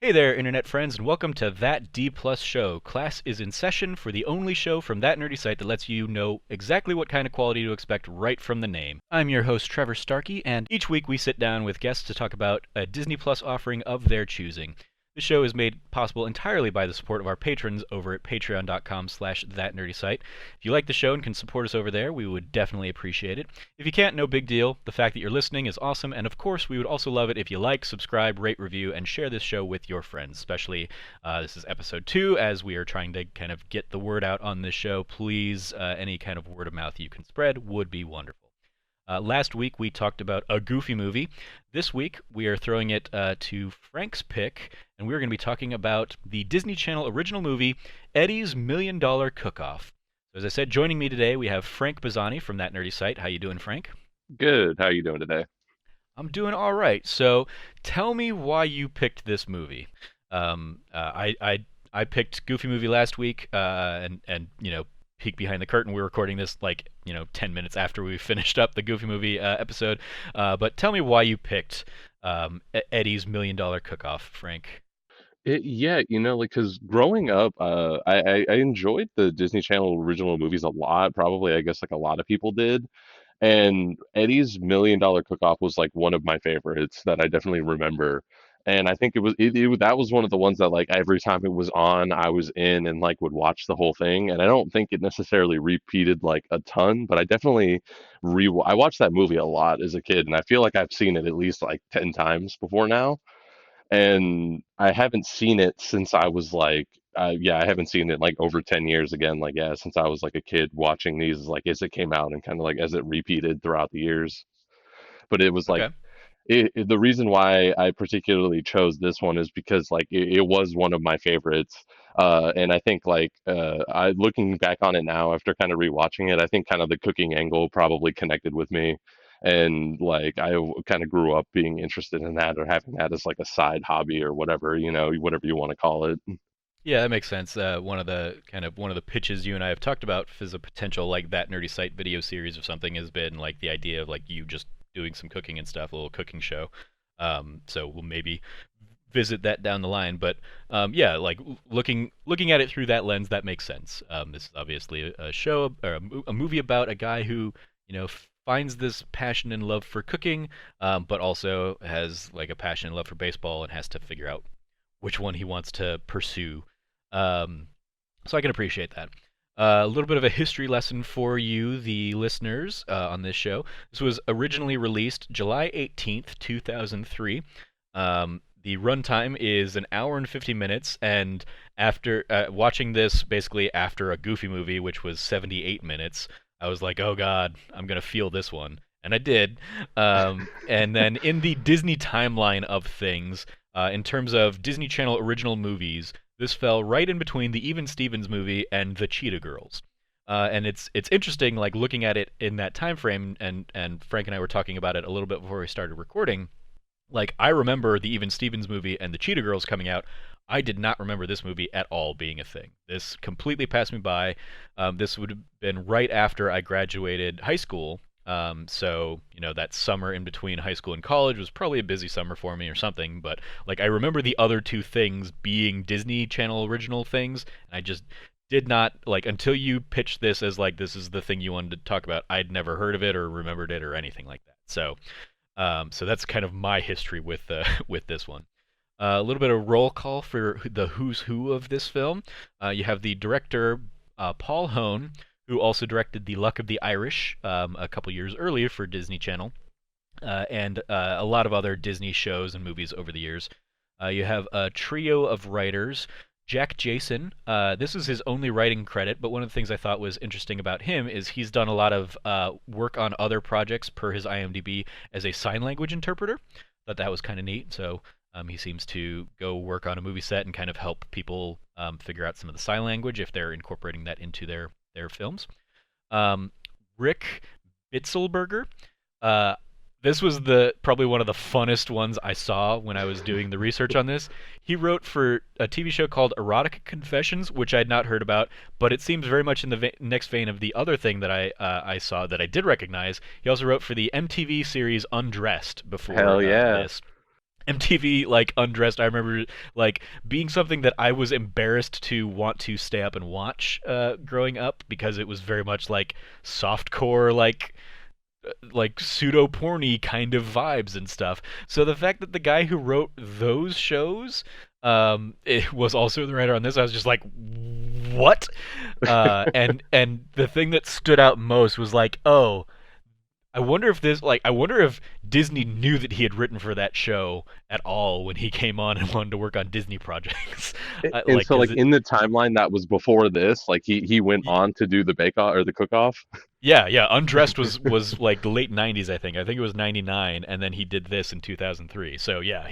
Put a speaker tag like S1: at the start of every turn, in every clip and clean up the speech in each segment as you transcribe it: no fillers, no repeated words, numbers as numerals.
S1: Hey there, internet friends, and welcome to That D Plus Show. Class is in session for the only show from that nerdy site that lets you know exactly what kind of quality to expect right from the name. I'm your host, Trevor Starkey, and each week we sit down with guests to talk about a Disney Plus offering of their choosing. This show is made possible entirely by the support of our patrons over at patreon.com/thatnerdysite. If you like the show and can support us over there, we would definitely appreciate it. If you can't, no big deal. The fact that you're listening is awesome, and of course, we would also love it if you like, subscribe, rate, review, and share this show with your friends. Especially, this is episode 2, as we are trying to kind of get the word out on this show. Please, any kind of word of mouth you can spread would be wonderful. Last week we talked about a Goofy movie. This week we are throwing it to Frank's pick, and we're going to be talking about the Disney Channel original movie, Eddie's Million Dollar Cook-Off. So as I said, joining me today we have Frank Bazzani from That Nerdy Site. How you doing, Frank?
S2: Good. How you doing today?
S1: I'm doing all right. So tell me why you picked this movie. I picked Goofy movie last week, and peek behind the curtain. We're recording this 10 minutes after we finished up the Goofy movie episode. But tell me why you picked Eddie's Million Dollar Cook-Off, Frank.
S2: Yeah, like, because growing up, I enjoyed the Disney Channel original movies a lot. Probably, I guess, like a lot of people did. And Eddie's Million Dollar Cook-Off was like one of my favorites that I definitely remember. And I think that was one of the ones that like every time it was on, I was in and like would watch the whole thing. And I don't think it necessarily repeated like a ton, but I definitely I watched that movie a lot as a kid, and I feel like I've seen it at least like 10 times before now. And I haven't seen it since I was like, yeah, I haven't seen it like over 10 years again. Like, yeah, since I was like a kid watching these, like as it came out and kind of like as it repeated throughout the years. But it was like,
S1: Okay.
S2: the reason why I particularly chose this one is because like it was one of my favorites. And I think like I looking back on it now after kind of rewatching it, I think kind of the cooking angle probably connected with me. And like kind of grew up being interested in that or having that as like a side hobby or whatever, whatever you want to call it.
S1: Yeah, that makes sense. One of the pitches you and I have talked about as a potential like That Nerdy Site video series or something has been like the idea of like you just doing some cooking and stuff, a little cooking show. So we'll maybe visit that down the line. But yeah, like looking at it through that lens, that makes sense. This is obviously a show or a movie about a guy who finds this passion and love for cooking, but also has like a passion and love for baseball and has to figure out which one he wants to pursue. Um, so I can appreciate that. A little bit of a history lesson for you, the listeners, on this show. This was originally released July 18th, 2003. The runtime is an hour and 50 minutes, and after watching this basically after a Goofy movie, which was 78 minutes, I was like, oh god, I'm going to feel this one. And I did. And then in the Disney timeline of things, in terms of Disney Channel original movies, this fell right in between the Even Stevens movie and the Cheetah Girls. And it's interesting, like looking at it in that time frame, and Frank and I were talking about it a little bit before we started recording. Like I remember the Even Stevens movie and the Cheetah Girls coming out. I did not remember this movie at all being a thing. This completely passed me by. This would have been right after I graduated high school, so that summer in between high school and college was probably a busy summer for me or something. But like I remember the other two things being Disney Channel original things, and I just did not like until you pitched this as like this is the thing you wanted to talk about. I'd never heard of it or remembered it or anything like that. So that's kind of my history with with this one. A little bit of roll call for the who's who of this film. You have the director Paul Hone, who also directed The Luck of the Irish a couple years earlier for Disney Channel, and a lot of other Disney shows and movies over the years. You have a trio of writers. Jack Jason, this is his only writing credit, but one of the things I thought was interesting about him is he's done a lot of work on other projects per his IMDb as a sign language interpreter. Thought that was kind of neat. So he seems to go work on a movie set and kind of help people figure out some of the sign language if they're incorporating that into their films. Um, Rick Bitzelberger. Uh, this was the probably one of the funnest ones I saw when I was doing the research on this. He wrote for a TV show called Erotic Confessions, which I'd not heard about, but it seems very much in the next vein of the other thing that I saw that I did recognize. He also wrote for the MTV series Undressed before
S2: Hell yeah.
S1: this. MTV like Undressed. I remember like being something that I was embarrassed to want to stay up and watch growing up because it was very much like softcore like pseudo porny kind of vibes and stuff. So the fact that the guy who wrote those shows it was also the writer on this, I was just like, what? And the thing that stood out most was like, oh, I wonder if Disney knew that he had written for that show at all when he came on and wanted to work on Disney projects.
S2: And
S1: Like,
S2: so,
S1: cause
S2: like
S1: it,
S2: in the timeline that was before this, like he went on to do the Bake Off or the Cook Off.
S1: yeah, yeah, Undressed was like the late '90s, I think. I think it was '99, and then he did this in 2003. So yeah,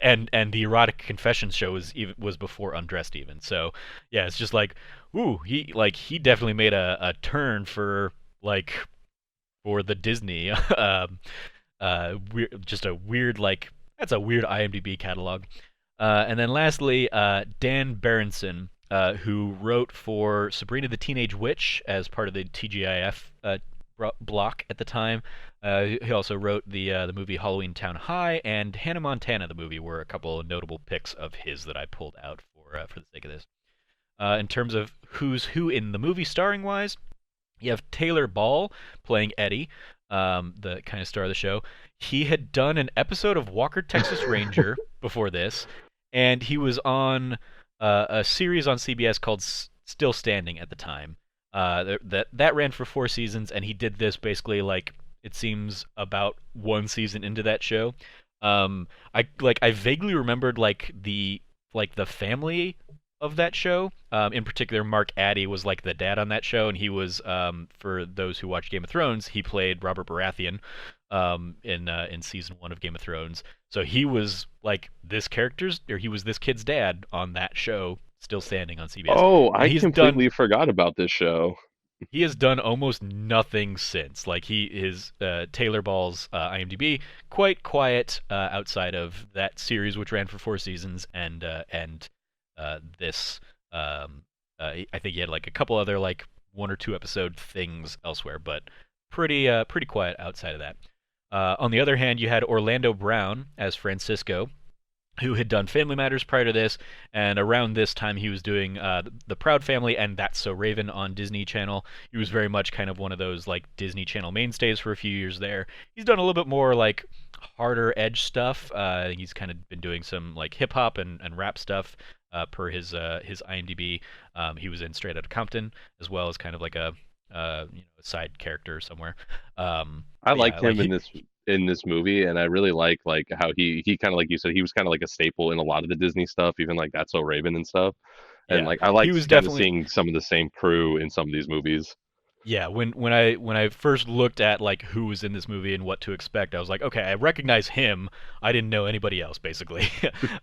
S1: and the erotic confessions show was before Undressed even. So yeah, it's just like, ooh, he definitely made a turn for like for the Disney. Just a weird like that's a weird IMDb catalog. And then lastly, Dan Berenson, who wrote for Sabrina the Teenage Witch as part of the TGIF block at the time. He also wrote the movie Halloween Town High and Hannah Montana, the movie, were a couple of notable picks of his that I pulled out for the sake of this. In terms of who's who in the movie starring wise, you have Taylor Ball playing Eddie, the kind of star of the show. He had done an episode of Walker Texas Ranger before this, and he was on a series on CBS called Still Standing at the time. That ran for 4 seasons, and he did this basically like it seems about 1 season into that show. I vaguely remembered like the family of that show. In particular, Mark Addy was like the dad on that show, and he was for those who watch Game of Thrones, he played Robert Baratheon in season 1 of Game of Thrones. So he was like he was this kid's dad on that show, Still Standing on CBS,
S2: Oh,
S1: and
S2: I completely forgot about this show.
S1: he has done almost nothing since. Like he is Taylor Ball's IMDb quite quiet outside of that series, which ran for 4 seasons, and this. I think he had like a couple other like 1 or 2 episode things elsewhere, but pretty quiet outside of that. On the other hand, you had Orlando Brown as Francisco, who had done Family Matters prior to this, and around this time he was doing the Proud Family and That's So Raven on Disney Channel. He was very much kind of one of those like Disney Channel mainstays for a few years there. He's done a little bit more like harder edge stuff. He's kind of been doing some like hip hop and rap stuff per his IMDb. He was in Straight Outta Compton as well as kind of like a side character somewhere.
S2: I
S1: But yeah,
S2: liked
S1: like
S2: him in this movie, and I really like how he kind of like you said he was kind of like a staple in a lot of the Disney stuff, even like That's So Raven and stuff. And
S1: yeah,
S2: like I
S1: he
S2: liked
S1: was
S2: kind of
S1: definitely
S2: seeing some of the same crew in some of these movies.
S1: yeah. When I first looked at like who was in this movie and what to expect, I was like, okay, I recognize him. I didn't know anybody else basically.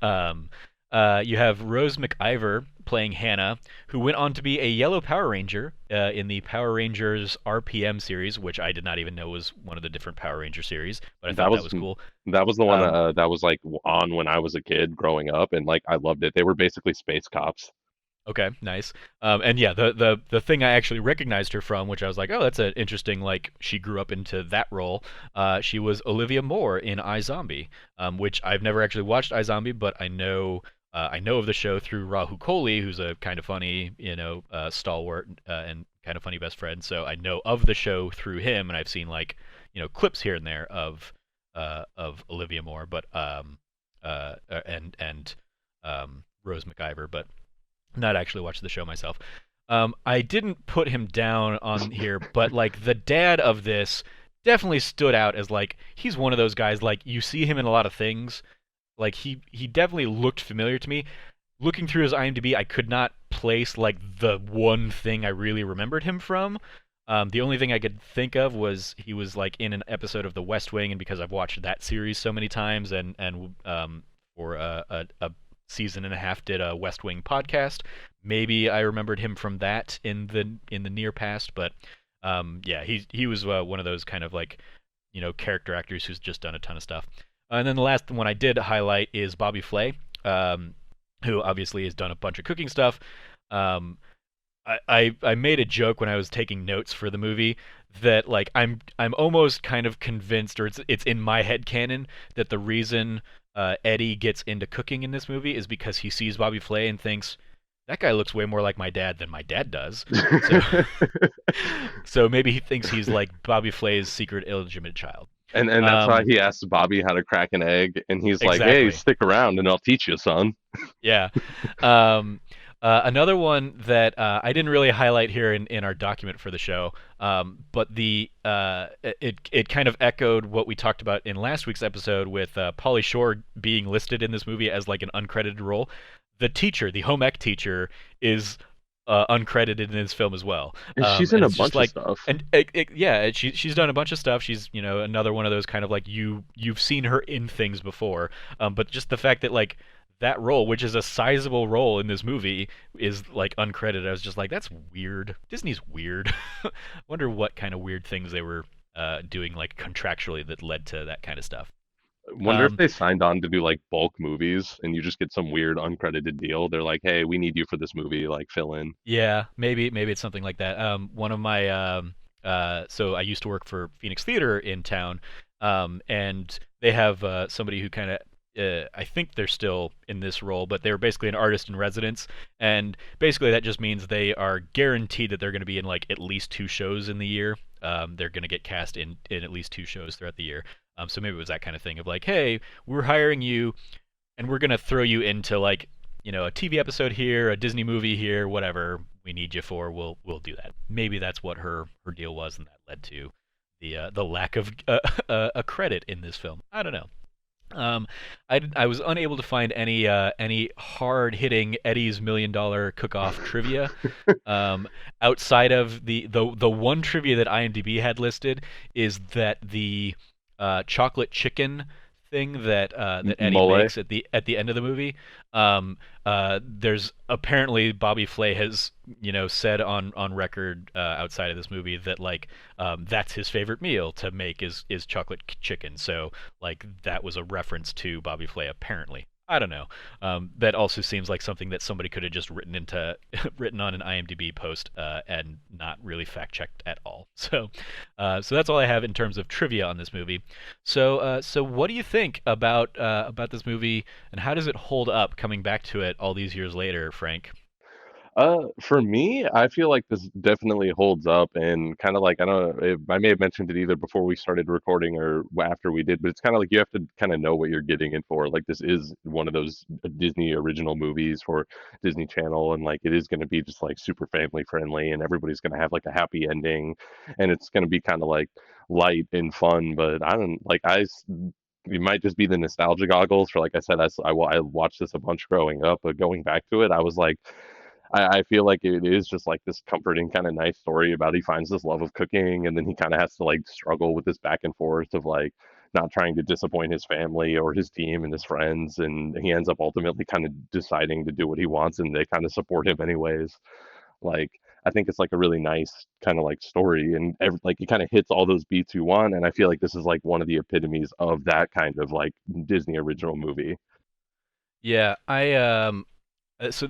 S1: um, you have Rose McIver playing Hannah, who went on to be a Yellow Power Ranger in the Power Rangers RPM series, which I did not even know was one of the different Power Ranger series, but I
S2: That
S1: thought that
S2: was
S1: was cool.
S2: that was the one
S1: Um,
S2: that was like on when I was a kid growing up, and like I loved it. They were basically space cops.
S1: okay, nice. And yeah, the thing I actually recognized her from, which I was like, oh, that's an interesting like she grew up into that role. She was Olivia Moore in iZombie, which I've never actually watched iZombie, but I know of the show through Rahul Kohli, who's a kind of funny, stalwart and kind of funny best friend. So I know of the show through him, and I've seen like clips here and there of Olivia Moore, but and Rose McIver, but not actually watched the show myself. I didn't put him down on here, but like the dad of this definitely stood out as like he's one of those guys like you see him in a lot of things. Like he definitely looked familiar to me. Looking through his IMDb, I could not place like the one thing I really remembered him from. The only thing I could think of was he was like in an episode of The West Wing, and because I've watched that series so many times, and for a season and a half did a West Wing podcast, maybe I remembered him from that in the near past. But yeah, he was one of those kind of like character actors who's just done a ton of stuff. And then the last one I did highlight is Bobby Flay, who obviously has done a bunch of cooking stuff. Um, I made a joke when I was taking notes for the movie that like I'm almost kind of convinced, or it's in my head canon that the reason Eddie gets into cooking in this movie is because he sees Bobby Flay and thinks that guy looks way more like my dad than my dad does. So so maybe he thinks he's like Bobby Flay's secret illegitimate child.
S2: And that's why
S1: Um,
S2: he asked Bobby how to crack an egg, and he's like, "Hey,
S1: exactly.
S2: stick around, and I'll teach you, son."
S1: Yeah. Um, another one that I didn't really highlight here in our document for the show, but it kind of echoed what we talked about in last week's episode with Pauly Shore being listed in this movie as like an uncredited role. The teacher, the home ec teacher, is uncredited in this film as well,
S2: And she's
S1: and
S2: in a
S1: it's just
S2: bunch of
S1: like,
S2: stuff.
S1: and yeah, she's done a bunch of stuff. She's another one of those kind of like you've seen her in things before, but just the fact that like that role, which is a sizable role in this movie, is like uncredited. I was just like, that's weird. Disney's weird. Wonder what kind of weird things they were doing like contractually that led to that kind of stuff.
S2: Wonder if
S1: Um,
S2: they signed on to do like bulk movies, and you just get some weird uncredited deal. They're like, "Hey, we need you for this movie, like fill in."
S1: yeah, maybe it's something like that. One of my so I used to work for Phoenix Theater in town, and they have somebody who kind of I think they're still in this role, but they're basically an artist in residence, and basically that just means they are guaranteed that they're going to be in like at least two shows in the year. They're going to get cast in at least two shows throughout the year. So maybe it was that kind of thing of like, hey, we're hiring you, and we're gonna throw you into like a TV episode here, a Disney movie here, whatever we need you for. We'll do that. Maybe that's what her deal was, and that led to the lack of a credit in this film. I don't know. I was unable to find any hard hitting Eddie's $1 million cook off trivia. Um, outside of the one trivia that IMDb had listed is that the chocolate chicken thing that Eddie
S2: Mole.
S1: makes at the end of the movie. There's apparently Bobby Flay has said on record outside of this movie that like that's his favorite meal to make is chocolate chicken. So like that was a reference to Bobby Flay apparently. I don't know. That also seems like something that somebody could have just written on an IMDb post and not really fact checked at all. So that's all I have in terms of trivia on this movie. So what do you think about this movie, and how does it hold up coming back to it all these years later, Frank?
S2: For me, I feel like this definitely holds up, and kind of like I don't know, I may have mentioned it either before we started recording or after we did, but it's kind of like you have to kind of know what you're getting in for. Like this is one of those Disney original movies for Disney Channel, and like it is going to be just like super family friendly, and everybody's going to have like a happy ending, and it's going to be kind of like light and fun. But I don't like it might just be the nostalgia goggles for like I said I watched this a bunch growing up, but going back to it I was like I feel like it is just like this comforting kind of nice story about he finds this love of cooking, and then he kind of has to like struggle with this back and forth of like not trying to disappoint his family or his team and his friends, and he ends up ultimately kind of deciding to do what he wants, and they kind of support him anyways. Like I think it's like a really nice kind of like story, and like it kind of hits all those beats you want, and I feel like this is like one of the epitomes of that kind of like Disney original movie.
S1: Yeah, as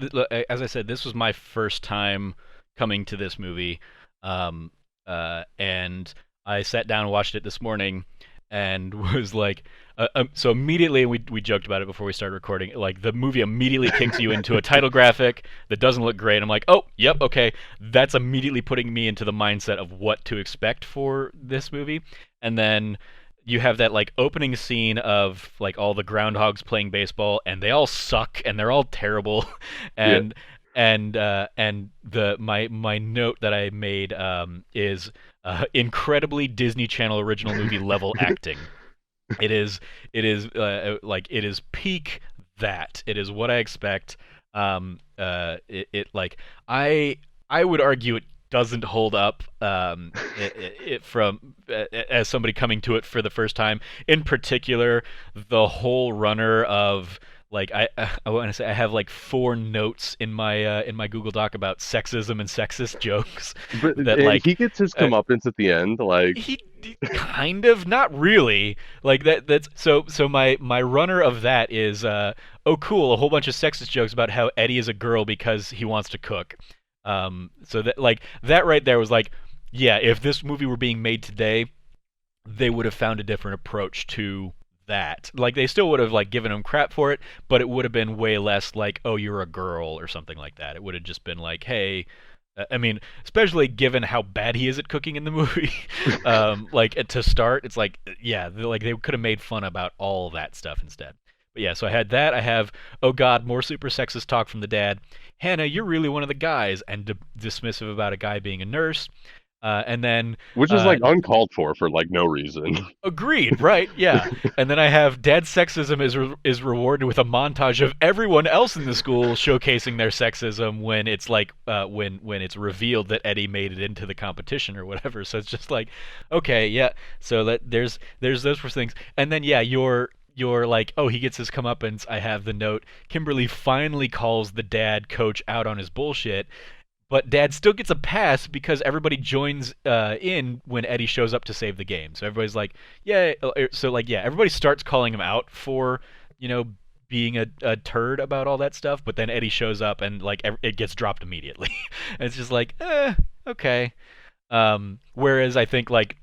S1: I said, this was my first time coming to this movie, and I sat down and watched it this morning, and was like, so immediately we joked about it before we started recording. Like the movie immediately kicks you into a title graphic that doesn't look great. I'm like, oh, yep, okay, that's immediately putting me into the mindset of what to expect for this movie, and then you have that like opening scene of like all the groundhogs playing baseball and they all suck and they're all terrible
S2: Yeah.
S1: and and the my note that I made is incredibly Disney Channel original movie level acting. It is peak that. It is what I expect. Like I would argue it doesn't hold up from as somebody coming to it for the first time. In particular, the whole runner of like I want to say I have like four notes in my Google Doc about sexism and sexist jokes
S2: But
S1: that
S2: and
S1: like
S2: he gets his
S1: uh,
S2: comeuppance at the end, like
S1: he kind of not really like that's so my runner of that is oh cool, a whole bunch of sexist jokes about how Eddie is a girl because he wants to cook. So that like that right there was like, yeah, if this movie were being made today, they would have found a different approach to that. Like they still would have like given him crap for it, but it would have been way less like, oh, you're a girl or something like that. It would have just been like, hey, I mean, especially given how bad he is at cooking in the movie, like to start, it's like, yeah, like they could have made fun about all that stuff instead. But yeah, so I had that. I have, oh God, more super sexist talk from the dad. Hannah, you're really one of the guys, and dismissive about a guy being a nurse. And then
S2: Which is
S1: uh,
S2: like uncalled for like no reason.
S1: agreed, right? Yeah. And then I have dad sexism is rewarded with a montage of everyone else in the school showcasing their sexism when it's like when it's revealed that Eddie made it into the competition or whatever. So it's just like, okay, yeah. So that there's those first things, and then yeah, you're like, oh, he gets his comeuppance. I have the note. Kimberly finally calls the dad coach out on his bullshit, but Dad still gets a pass because everybody joins in when Eddie shows up to save the game. So everybody's like, yeah. So like, yeah, everybody starts calling him out for, you know, being a turd about all that stuff. But then Eddie shows up and like it gets dropped immediately. And it's just like, okay. Whereas I think like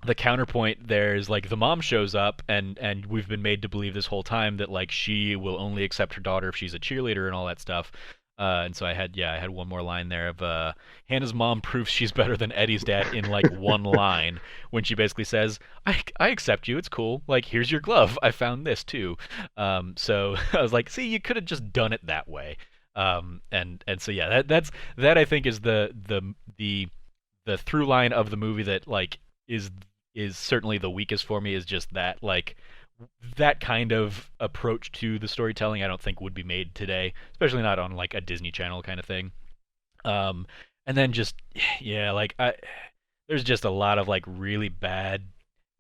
S1: the counterpoint there is like the mom shows up and we've been made to believe this whole time that like she will only accept her daughter if she's a cheerleader and all that stuff. And so I had one more line there of Hannah's mom proves she's better than Eddie's dad in like one line when she basically says, I accept you, it's cool. Like here's your glove, I found this too. So I was like, see, you could have just done it that way. And so yeah, that I think is the through line of the movie that like is is certainly the weakest for me, is just that like that kind of approach to the storytelling I don't think would be made today, especially not on like a Disney Channel kind of thing. Um, and then just yeah, like there's just a lot of like really bad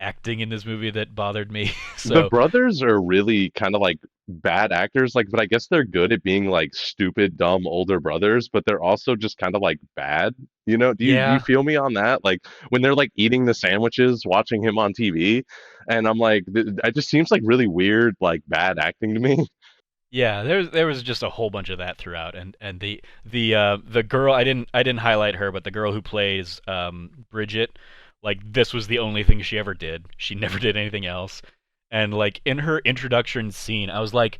S1: acting in this movie that bothered me.
S2: The
S1: So
S2: brothers are really kind of like bad actors, like, but I guess they're good at being like stupid, dumb older brothers, but they're also just kind of like bad. Do you
S1: yeah,
S2: feel me on that? Like when they're like eating the sandwiches, watching him on TV, and I'm like, it just seems like really weird, like bad acting to me.
S1: yeah, there was just a whole bunch of that throughout, and the girl I didn't highlight her, but the girl who plays Bridget, like this was the only thing she ever did. She never did anything else, and like in her introduction scene, I was like,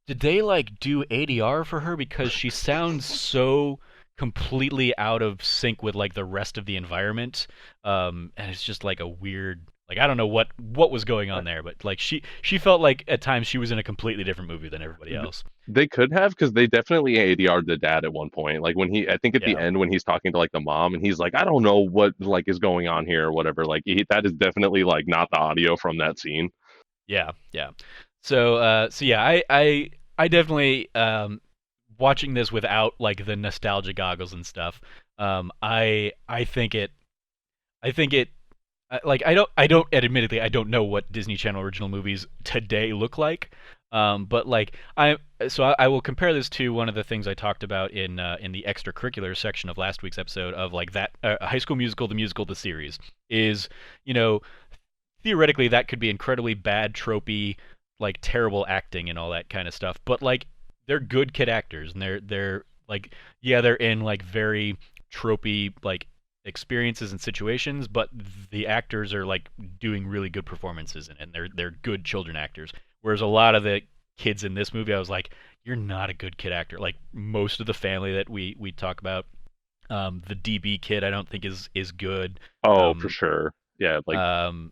S1: did they like do ADR for her because she sounds so completely out of sync with like the rest of the environment, and it's just like a weird, like I don't know what was going on there, but like she felt like at times she was in a completely different movie than everybody else.
S2: They could have, because they definitely ADR'd the dad at one point. Like when I think at the
S1: Yeah,
S2: end when he's talking to like the mom and he's like, I don't know what like is going on here or whatever. Like that is definitely like not the audio from that scene.
S1: yeah, yeah. So yeah, I definitely watching this without like the nostalgia goggles and stuff. I think it like I don't admittedly I don't know what Disney Channel original movies today look like. But like I will compare this to one of the things I talked about in the extracurricular section of last week's episode of like that High School Musical, the musical, the series is, you know, theoretically that could be incredibly bad, tropey, like terrible acting and all that kind of stuff. But like they're good kid actors, and they're like, yeah, they're in like very tropey like experiences and situations, but the actors are like doing really good performances, and they're good children actors. Whereas a lot of the kids in this movie, I was like, you're not a good kid actor. Like most of the family that we talk about, the DB kid, I don't think is good.
S2: Oh, for
S1: Um,
S2: sure. Yeah, like
S1: um,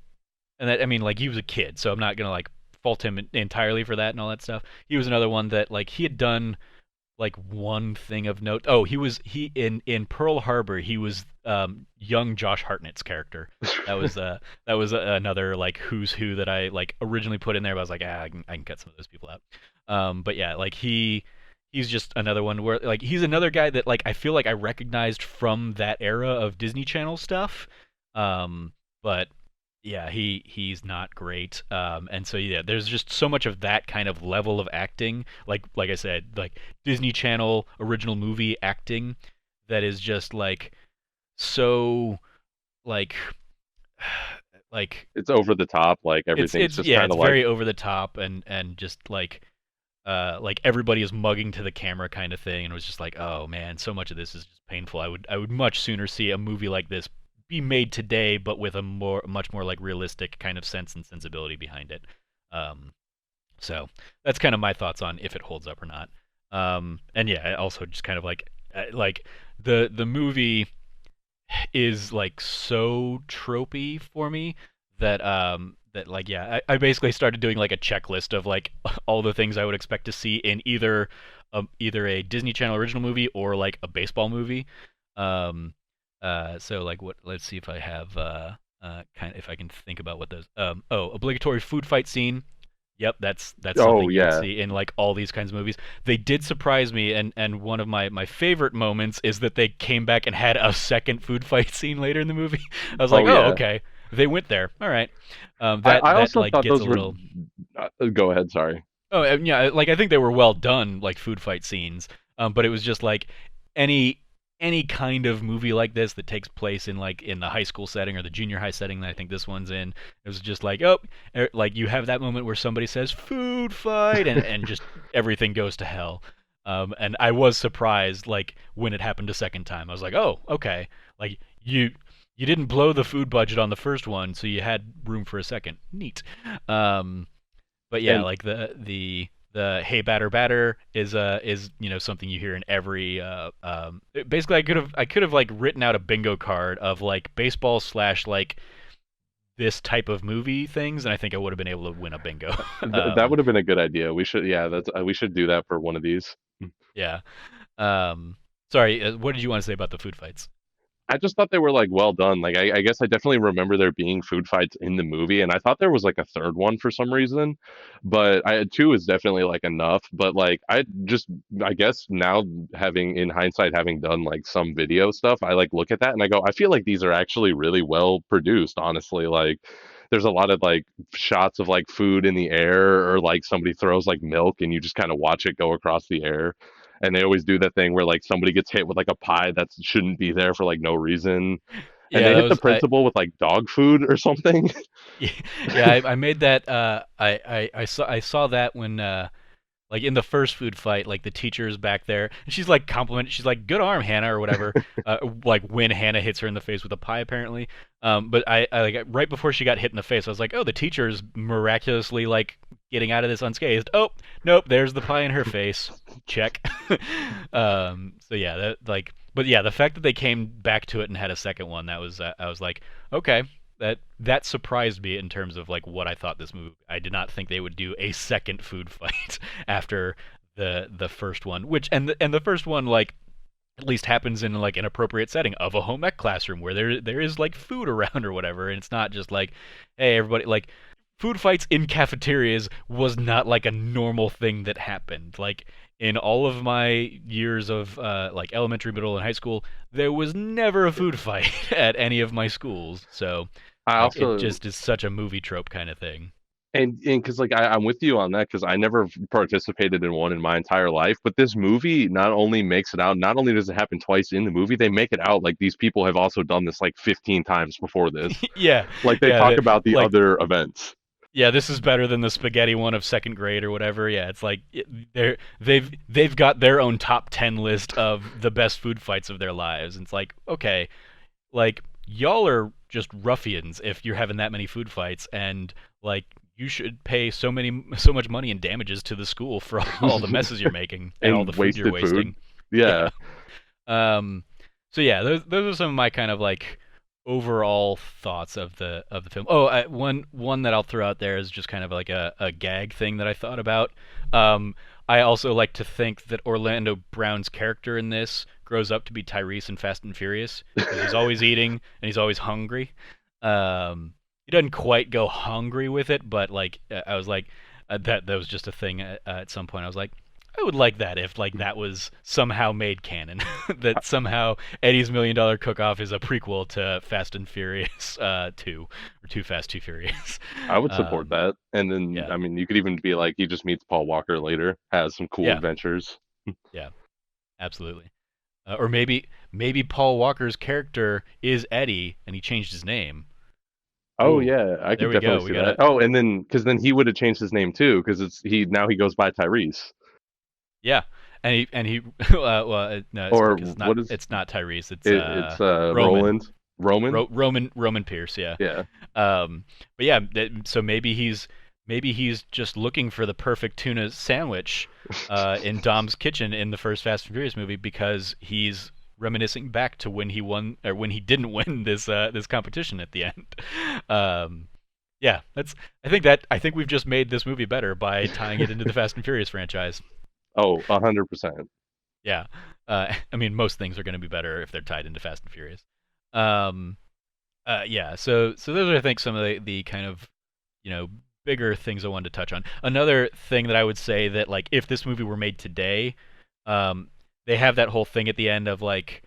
S1: and that, I mean, like he was a kid, so I'm not gonna like fault him entirely for that and all that stuff. He was another one that like he had done like one thing of note. Oh, he in Pearl Harbor. He was young Josh Hartnett's character. That was another like who's who that I like originally put in there, but I was like, I can cut some of those people out. But yeah, like he's just another one where like he's another guy that like I feel like I recognized from that era of Disney Channel stuff. But yeah, he's not great. And so yeah, there's just so much of that kind of level of acting, like I said, like Disney Channel original movie acting that is just like so like like
S2: it's over the top. Like everything's
S1: it's
S2: just
S1: yeah,
S2: kind
S1: it's
S2: of like
S1: very over the top and just like everybody is mugging to the camera kind of thing, and it was just like, oh man, so much of this is just painful. I would much sooner see a movie like this be made today, but with a much more like realistic kind of sense and sensibility behind it. Um, so that's kind of my thoughts on if it holds up or not. And yeah, also just kind of like the movie is like so tropey for me that like yeah, I basically started doing like a checklist of like all the things I would expect to see in either a Disney Channel original movie or like a baseball movie. Um, so like what? Let's see if I have kind of if I can think about what those. Obligatory food fight scene. Yep, that's
S2: Oh
S1: something you would
S2: yeah,
S1: see in like all these kinds of movies. They did surprise me, and one of my favorite moments is that they came back and had a second food fight scene later in the movie. I was like,
S2: oh
S1: oh,
S2: yeah.
S1: okay, they went there. All right,
S2: I
S1: that
S2: also
S1: like
S2: thought
S1: gets a
S2: those were.
S1: little.
S2: Go ahead. Sorry.
S1: Oh, and yeah, like I think they were well done, like food fight scenes. But it was just like any any kind of movie like this that takes place in like in the high school setting or the junior high setting that I think this one's in. It was just like, oh, like you have that moment where somebody says food fight and just everything goes to hell. And I was surprised like when it happened a second time. I was like, oh, okay, like you didn't blow the food budget on the first one, so you had room for a second. Neat. But yeah,
S2: And
S1: like the hey batter is something you hear in every basically I could have like written out a bingo card of like baseball slash like this type of movie things, and I think I would have been able to win a bingo.
S2: that
S1: um,
S2: would have been a good idea. We should, yeah, that's we should do that for one of these.
S1: yeah. Sorry, what did you want to say about the food fights?
S2: I just thought they were like well done. Like I guess I definitely remember there being food fights in the movie, and I thought there was like a third one for some reason, but I two is definitely like enough. But like I guess now having in hindsight having done like some video stuff, I like look at that and I go, I feel like these are actually really well produced. Honestly, like there's a lot of like shots of like food in the air or like somebody throws like milk and you just kind of watch it go across the air, and they always do that thing where like somebody gets hit with like a pie that shouldn't be there for like no reason, and
S1: Yeah,
S2: they
S1: that
S2: hit the
S1: was I.
S2: principal with like dog food or something.
S1: Yeah, I made that. I saw that when like in the first food fight, like the teacher is back there, and she's like complimenting, she's like, "Good arm, Hannah," or whatever. Like when Hannah hits her in the face with a pie, apparently. But I like right before she got hit in the face, I was like, "Oh, the teacher's miraculously like getting out of this unscathed." Oh, nope, there's the pie in her face. Check. So yeah, that like, but yeah, the fact that they came back to it and had a second one, that was I was like, okay, that surprised me in terms of like what I thought this movie. I did not think they would do a second food fight after the first one, which and the first one like at least happens in like an appropriate setting of a home ec classroom where there is like food around or whatever, and it's not just like, hey everybody, like food fights in cafeterias was not like a normal thing that happened. Like in all of my years of like elementary, middle, and high school, there was never a food fight at any of my schools. So
S2: I
S1: like it
S2: also
S1: just is such a movie trope kind of thing.
S2: and because like I'm with you on that because I never participated in one in my entire life, but this movie not only makes it out, not only does it happen twice in the movie, they make it out like these people have also done this like 15 times before this.
S1: Yeah,
S2: Like they
S1: yeah,
S2: talk about the
S1: like
S2: other events.
S1: yeah, this is better than the spaghetti one of second grade or whatever. Yeah, it's like they've got their own top 10 list of the best food fights of their lives. And it's like, okay, like y'all are just ruffians if you're having that many food fights, and like you should pay so much money in damages to the school for all the messes you're making and all the
S2: And
S1: food you're
S2: wasted food.
S1: wasting.
S2: Yeah.
S1: Yeah. Um, so yeah, those are some of my kind of like overall thoughts of the film. Oh, one that I'll throw out there is just kind of like a gag thing that I thought about. Um, I also like to think that Orlando Brown's character in this grows up to be Tyrese in Fast and Furious because he's always eating and he's always hungry. He doesn't quite go hungry with it, but like I was like that was just a thing at some point. I was like, I would like that if like that was somehow made canon. That somehow Eddie's $1 Million Cook-Off is a prequel to Fast and Furious 2 or Too Fast Too Furious.
S2: I would support
S1: Um,
S2: that. And then,
S1: yeah,
S2: I mean, you could even be like, he just meets Paul Walker later, has some cool
S1: yeah,
S2: adventures.
S1: yeah, absolutely. Or maybe Paul Walker's character is Eddie and he changed his name.
S2: Oh
S1: Ooh,
S2: yeah, I
S1: there
S2: could
S1: we
S2: definitely
S1: go. We
S2: see that.
S1: gotta
S2: Oh, and then because then he would have changed his name too, because it's he now he goes by Tyrese.
S1: yeah. And he no, it's
S2: Or
S1: because
S2: what is
S1: it's not Tyrese. It's
S2: it? It's
S1: Roman.
S2: Roman.
S1: Roman Pierce, yeah.
S2: Yeah.
S1: But yeah, so maybe maybe he's just looking for the perfect tuna sandwich in Dom's kitchen in the first Fast and Furious movie because he's reminiscing back to when he won or when he didn't win this competition at the end. Um, yeah, that's. I think we've just made this movie better by tying it into the Fast and Furious franchise.
S2: Oh, 100%.
S1: Yeah, I mean most things are going to be better if they're tied into Fast and Furious. Um, yeah, so those are I think some of the kind of you know bigger things I wanted to touch on. Another thing that I would say that like if this movie were made today, um, they have that whole thing at the end of like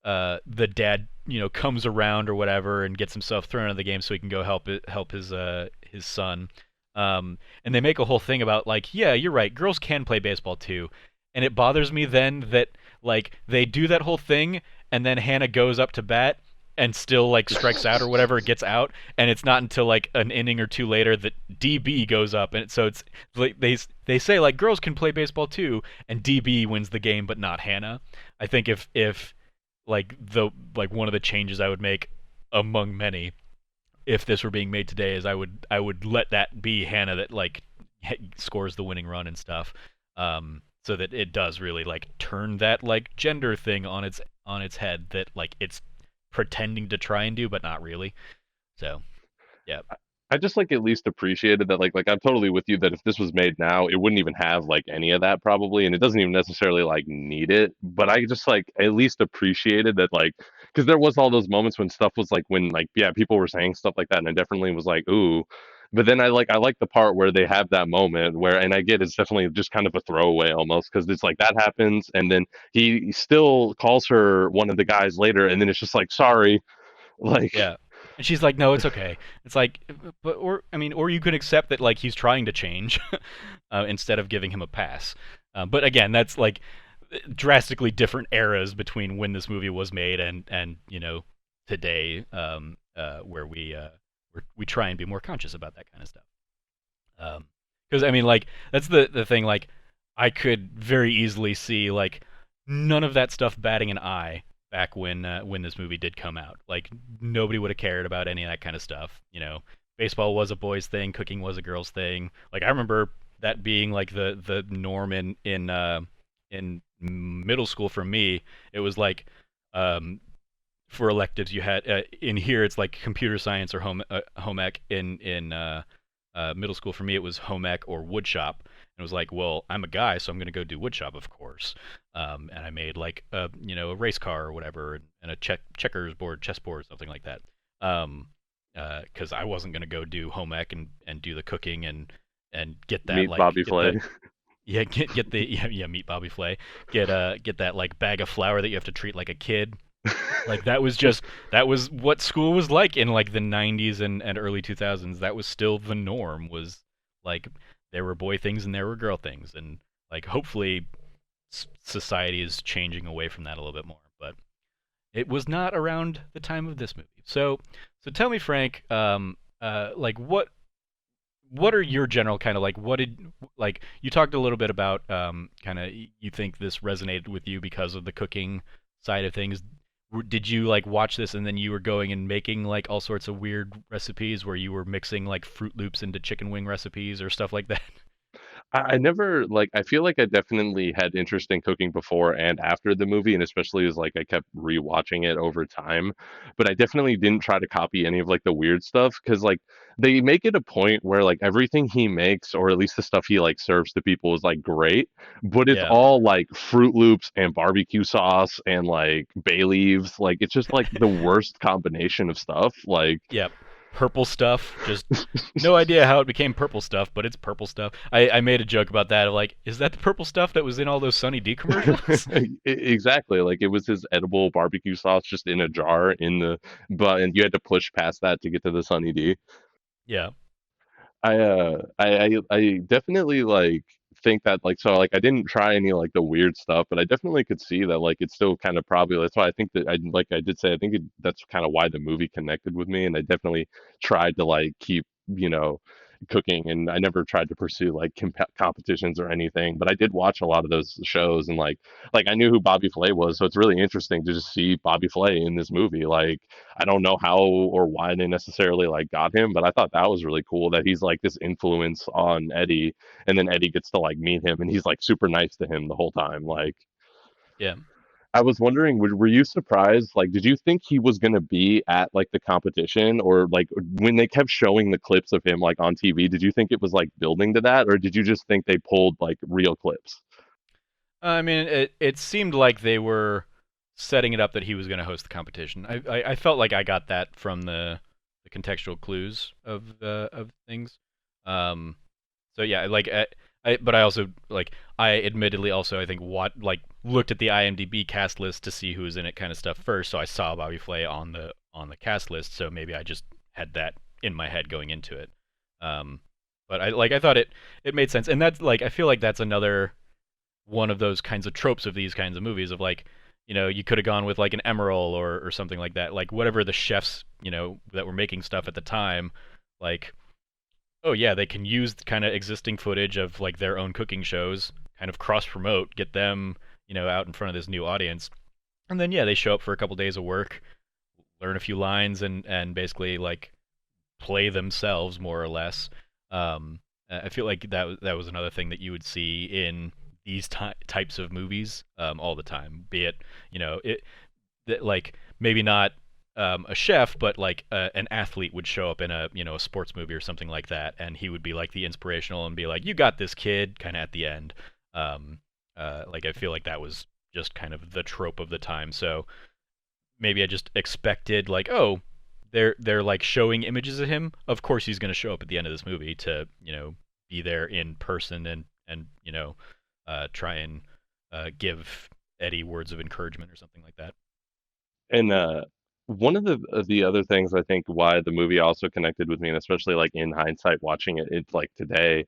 S1: the dad comes around or whatever and gets himself thrown out of the game so he can go help his son. And they make a whole thing about like yeah you're right girls can play baseball too, and it bothers me then that like they do that whole thing and then Hannah goes up to bat and still like strikes out or whatever gets out, and it's not until like an inning or two later that DB goes up, and so it's like they say like girls can play baseball too, and DB wins the game but not Hannah. I think if like the like one of the changes I would make among many if this were being made today is I would let that be Hannah that like scores the winning run and stuff, so that it does really like turn that like gender thing on its head that like it's pretending to try and do but not really. So yeah,
S2: I just like at least appreciated that like I'm totally with you that if this was made now, it wouldn't even have like any of that probably, and it doesn't even necessarily like need it. But I just like at least appreciated that like because there was all those moments when stuff was like when like yeah people were saying stuff like that, and I definitely was like ooh. But then I like the part where they have that moment where, and I get it's definitely just kind of a throwaway almost because it's like that happens, and then he still calls her one of the guys later, and then it's just like sorry, like
S1: yeah. And she's like, "No, it's okay." It's like, but or I mean, or you could accept that like he's trying to change, instead of giving him a pass. But again, that's like drastically different eras between when this movie was made and today, where we try and be more conscious about that kind of stuff. Because I mean, like that's the thing. Like I could very easily see like none of that stuff batting an eye back when this movie did come out. Like nobody would have cared about any of that kind of stuff. Baseball was a boys' thing, cooking was a girls' thing. Like I remember that being like the norm in middle school for me. It was like um, for electives you had in here it's like computer science or home ec in middle school for me it was home ec or wood shop, and it was like well I'm a guy so I'm going to go do wood shop of course, and I made like a race car or whatever and a checkers board chessboard something like that, because I wasn't going to go do home ec and do the cooking and get that
S2: meet
S1: like
S2: Bobby
S1: get the
S2: Flay.
S1: yeah get the yeah meet Bobby Flay, get that like bag of flour that you have to treat like a kid. Like that was what school was like in like the 90s and early 2000s. That was still the norm, was like there were boy things and there were girl things, and like hopefully society is changing away from that a little bit more, but it was not around the time of this movie. So tell me Frank, like what are your general kind of like what did like you talked a little bit about kind of you think this resonated with you because of the cooking side of things. Did you like watch this and then you were going and making like all sorts of weird recipes where you were mixing like Fruit Loops into chicken wing recipes or stuff like that?
S2: I never like I feel like I definitely had interest in cooking before and after the movie, and especially as like I kept rewatching it over time. But I definitely didn't try to copy any of like the weird stuff because like they make it a point where like everything he makes, or at least the stuff he like serves to people, is like great, but it's
S1: Yeah.
S2: all like Fruit Loops and barbecue sauce and like bay leaves. Like it's just like the worst combination of stuff. Like
S1: Yeah. Purple stuff. Just no idea how it became purple stuff, but it's purple stuff. I made a joke about that of like, is that the purple stuff that was in all those Sunny D commercials?
S2: Exactly. Like it was his edible barbecue sauce just in a jar in the but and you had to push past that to get to the Sunny D.
S1: Yeah.
S2: I definitely like think that like so like I didn't try any like the weird stuff, but I definitely could see that like it's still kind of probably that's why I think that I like I did say I think that's kind of why the movie connected with me, and I definitely tried to like keep cooking, and I never tried to pursue like competitions or anything. But I did watch a lot of those shows, and like I knew who Bobby Flay was, so it's really interesting to just see Bobby Flay in this movie. Like I don't know how or why they necessarily like got him, but I thought that was really cool that he's like this influence on Eddie, and then Eddie gets to like meet him, and he's like super nice to him the whole time. Like
S1: Yeah.
S2: I was wondering, were you surprised? Like, did you think he was going to be at like the competition, or like when they kept showing the clips of him like on TV, did you think it was like building to that, or did you just think they pulled like real clips?
S1: I mean, it seemed like they were setting it up that he was going to host the competition. I felt like I got that from the contextual clues of things. Um, so yeah, like but I also like I admittedly also I think what like looked at the IMDb cast list to see who was in it kind of stuff first. So I saw Bobby Flay on the cast list. So maybe I just had that in my head going into it. Um, but I thought it made sense, and that's like I feel like that's another one of those kinds of tropes of these kinds of movies of like you could have gone with like an Emerald or something like that, like whatever the chefs that were making stuff at the time, like oh yeah, they can use kind of existing footage of like their own cooking shows, kind of cross promote, get them out in front of this new audience, and then yeah, they show up for a couple days of work, learn a few lines, and basically like play themselves more or less. I feel like that was another thing that you would see in these types of movies all the time. Be it it that like maybe not a chef, but like an athlete would show up in a a sports movie or something like that, and he would be like the inspirational and be like, "You got this, kid," kind of at the end. Um, like I feel like that was just kind of the trope of the time. So maybe I just expected like, oh, they're like showing images of him. Of course, he's going to show up at the end of this movie to be there in person and try and give Eddie words of encouragement or something like that.
S2: And one of the other things I think why the movie also connected with me, and especially like in hindsight watching it, it's like today,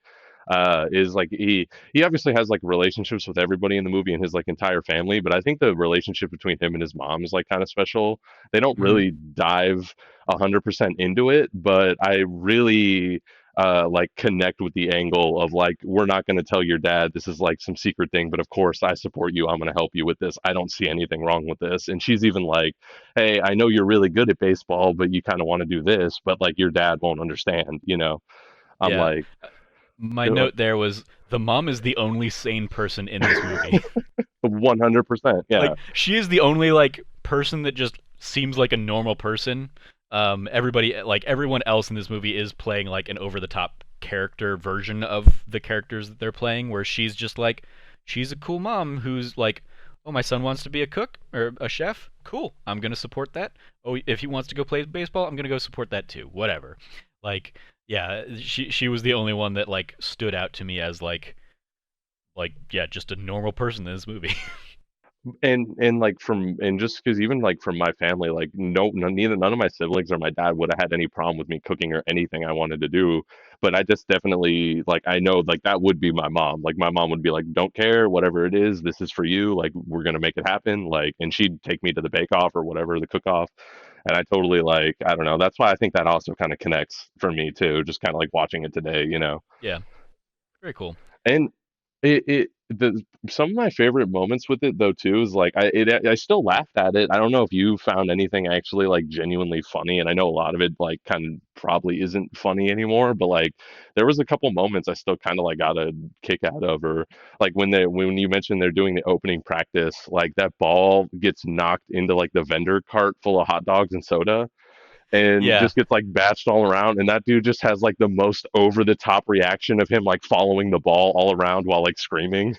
S2: is like he obviously has like relationships with everybody in the movie and his like entire family, but I think the relationship between him and his mom is like kind of special. They don't
S1: Hmm.
S2: really dive 100% into it, but I really like connect with the angle of like we're not going to tell your dad this is like some secret thing, but of course I support you, I'm going to help you with this, I don't see anything wrong with this. And she's even like, hey, I know you're really good at baseball, but you kind of want to do this, but like your dad won't understand, you know. I'm
S1: Yeah.
S2: like,
S1: My note there was the mom is the only sane person in this movie.
S2: 100%, yeah.
S1: Like she is the only like person that just seems like a normal person. Everybody like everyone else in this movie is playing like an over the top character version of the characters that they're playing, where she's just like she's a cool mom who's like, oh, my son wants to be a cook or a chef. Cool, I'm gonna support that. Oh, if he wants to go play baseball, I'm gonna go support that too. Whatever. Like, yeah, she was the only one that like stood out to me as like yeah, just a normal person in this movie.
S2: And like from and just because even like from my family, like no, neither none of my siblings or my dad would have had any problem with me cooking or anything I wanted to do. But I just definitely like I know like that would be my mom. Like my mom would be like, don't care, whatever it is, this is for you. Like we're gonna make it happen. Like and she'd take me to the bake off or whatever, the cook off. And I totally like I don't know. That's why I think that also kind of connects for me too. Just kind of like watching it today, you know.
S1: Yeah, very cool.
S2: And it the some of my favorite moments with it though too is like I still laughed at it. I don't know if you found anything actually like genuinely funny, and I know a lot of it like kind of probably isn't funny anymore, but like there was a couple moments I still kind of like got a kick out of, or like when you mentioned they're doing the opening practice, like that ball gets knocked into like the vendor cart full of hot dogs and soda and
S1: Yeah,
S2: just gets like batched all around. And that dude just has like the most over the top reaction of him like following the ball all around while like screaming.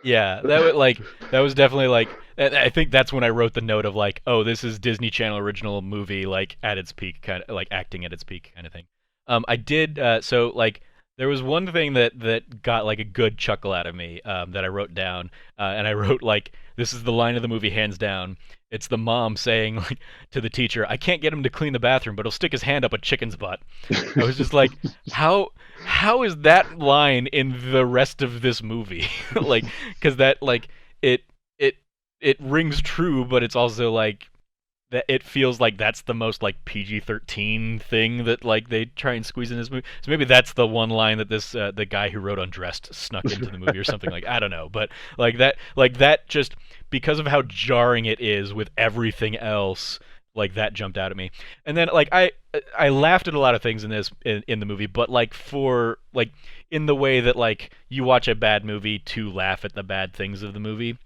S1: yeah, that was definitely like I think that's when I wrote the note of like, oh, this is Disney Channel original movie like at its peak, kind of like acting at its peak kind of thing. I did so like there was one thing that got like a good chuckle out of me that I wrote down, and I wrote like this is the line of the movie hands down. It's the mom saying like to the teacher, "I can't get him to clean the bathroom, but he'll stick his hand up a chicken's butt." I was just like, how is that line in the rest of this movie? Like, because that like it it it rings true, but it's also like that it feels like that's the most like PG-13 thing that like they try and squeeze in this movie. So maybe that's the one line that this the guy who wrote Undressed snuck into the movie or something, like I don't know, but like that just because of how jarring it is with everything else, like that jumped out at me. And then like I laughed at a lot of things in this in the movie, but like for like in the way that like you watch a bad movie to laugh at the bad things of the movie.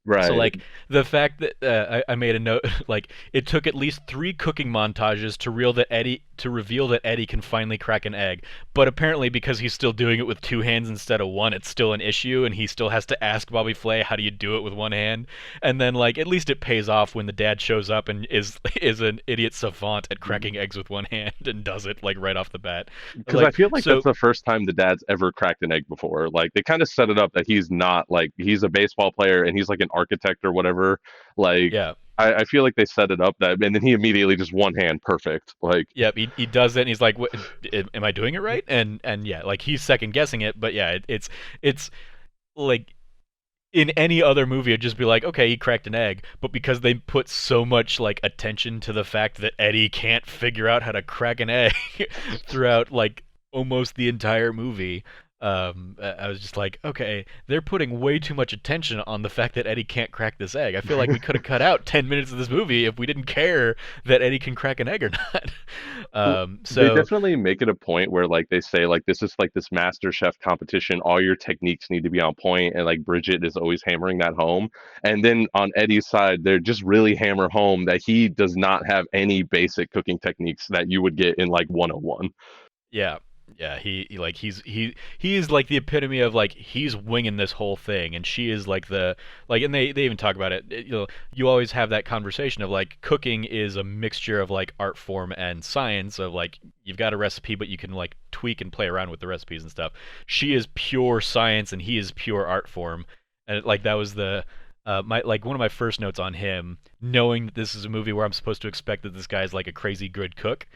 S1: So
S2: Right.
S1: like the fact that I made a note, like it took at least 3 cooking montages to reveal that Eddie can finally crack an egg, but apparently because he's still doing it with 2 hands instead of one, it's still an issue, and he still has to ask Bobby Flay, how do you do it with one hand? And then like at least it pays off when the dad shows up and is an idiot savant at cracking eggs with one hand and does it like right off the bat,
S2: Because I
S1: like
S2: feel like that's
S1: so
S2: the first time the dad's ever cracked an egg before. Like they kind of set it up that he's not like he's a baseball player and he's like an architect or whatever. Like
S1: yeah.
S2: I feel like they set it up that, and then he immediately just one hand perfect. Like
S1: Yep, he does it, and he's like, what, "Am I doing it right?" And yeah, like he's second guessing it, but yeah, it's like in any other movie, it'd just be like, okay, he cracked an egg, but because they put so much like attention to the fact that Eddie can't figure out how to crack an egg throughout like almost the entire movie. I was just like, okay, they're putting way too much attention on the fact that Eddie can't crack this egg. I feel like we could have cut out 10 minutes of this movie if we didn't care that Eddie can crack an egg or not.
S2: Well, they
S1: So
S2: definitely make it a point where like they say like this is like this master chef competition, all your techniques need to be on point, and like Bridget is always hammering that home. And then on Eddie's side, they're just really hammer home that he does not have any basic cooking techniques that you would get in like 101.
S1: yeah, yeah, like he is like the epitome of like he's winging this whole thing, and she is like the like, and they even talk about it. You know, you always have that conversation of like cooking is a mixture of like art form and science. Of like you've got a recipe, but you can like tweak and play around with the recipes and stuff. She is pure science, and he is pure art form, and like that was the. My like one of my first notes on him, knowing that this is a movie where I'm supposed to expect that this guy's like a crazy good cook,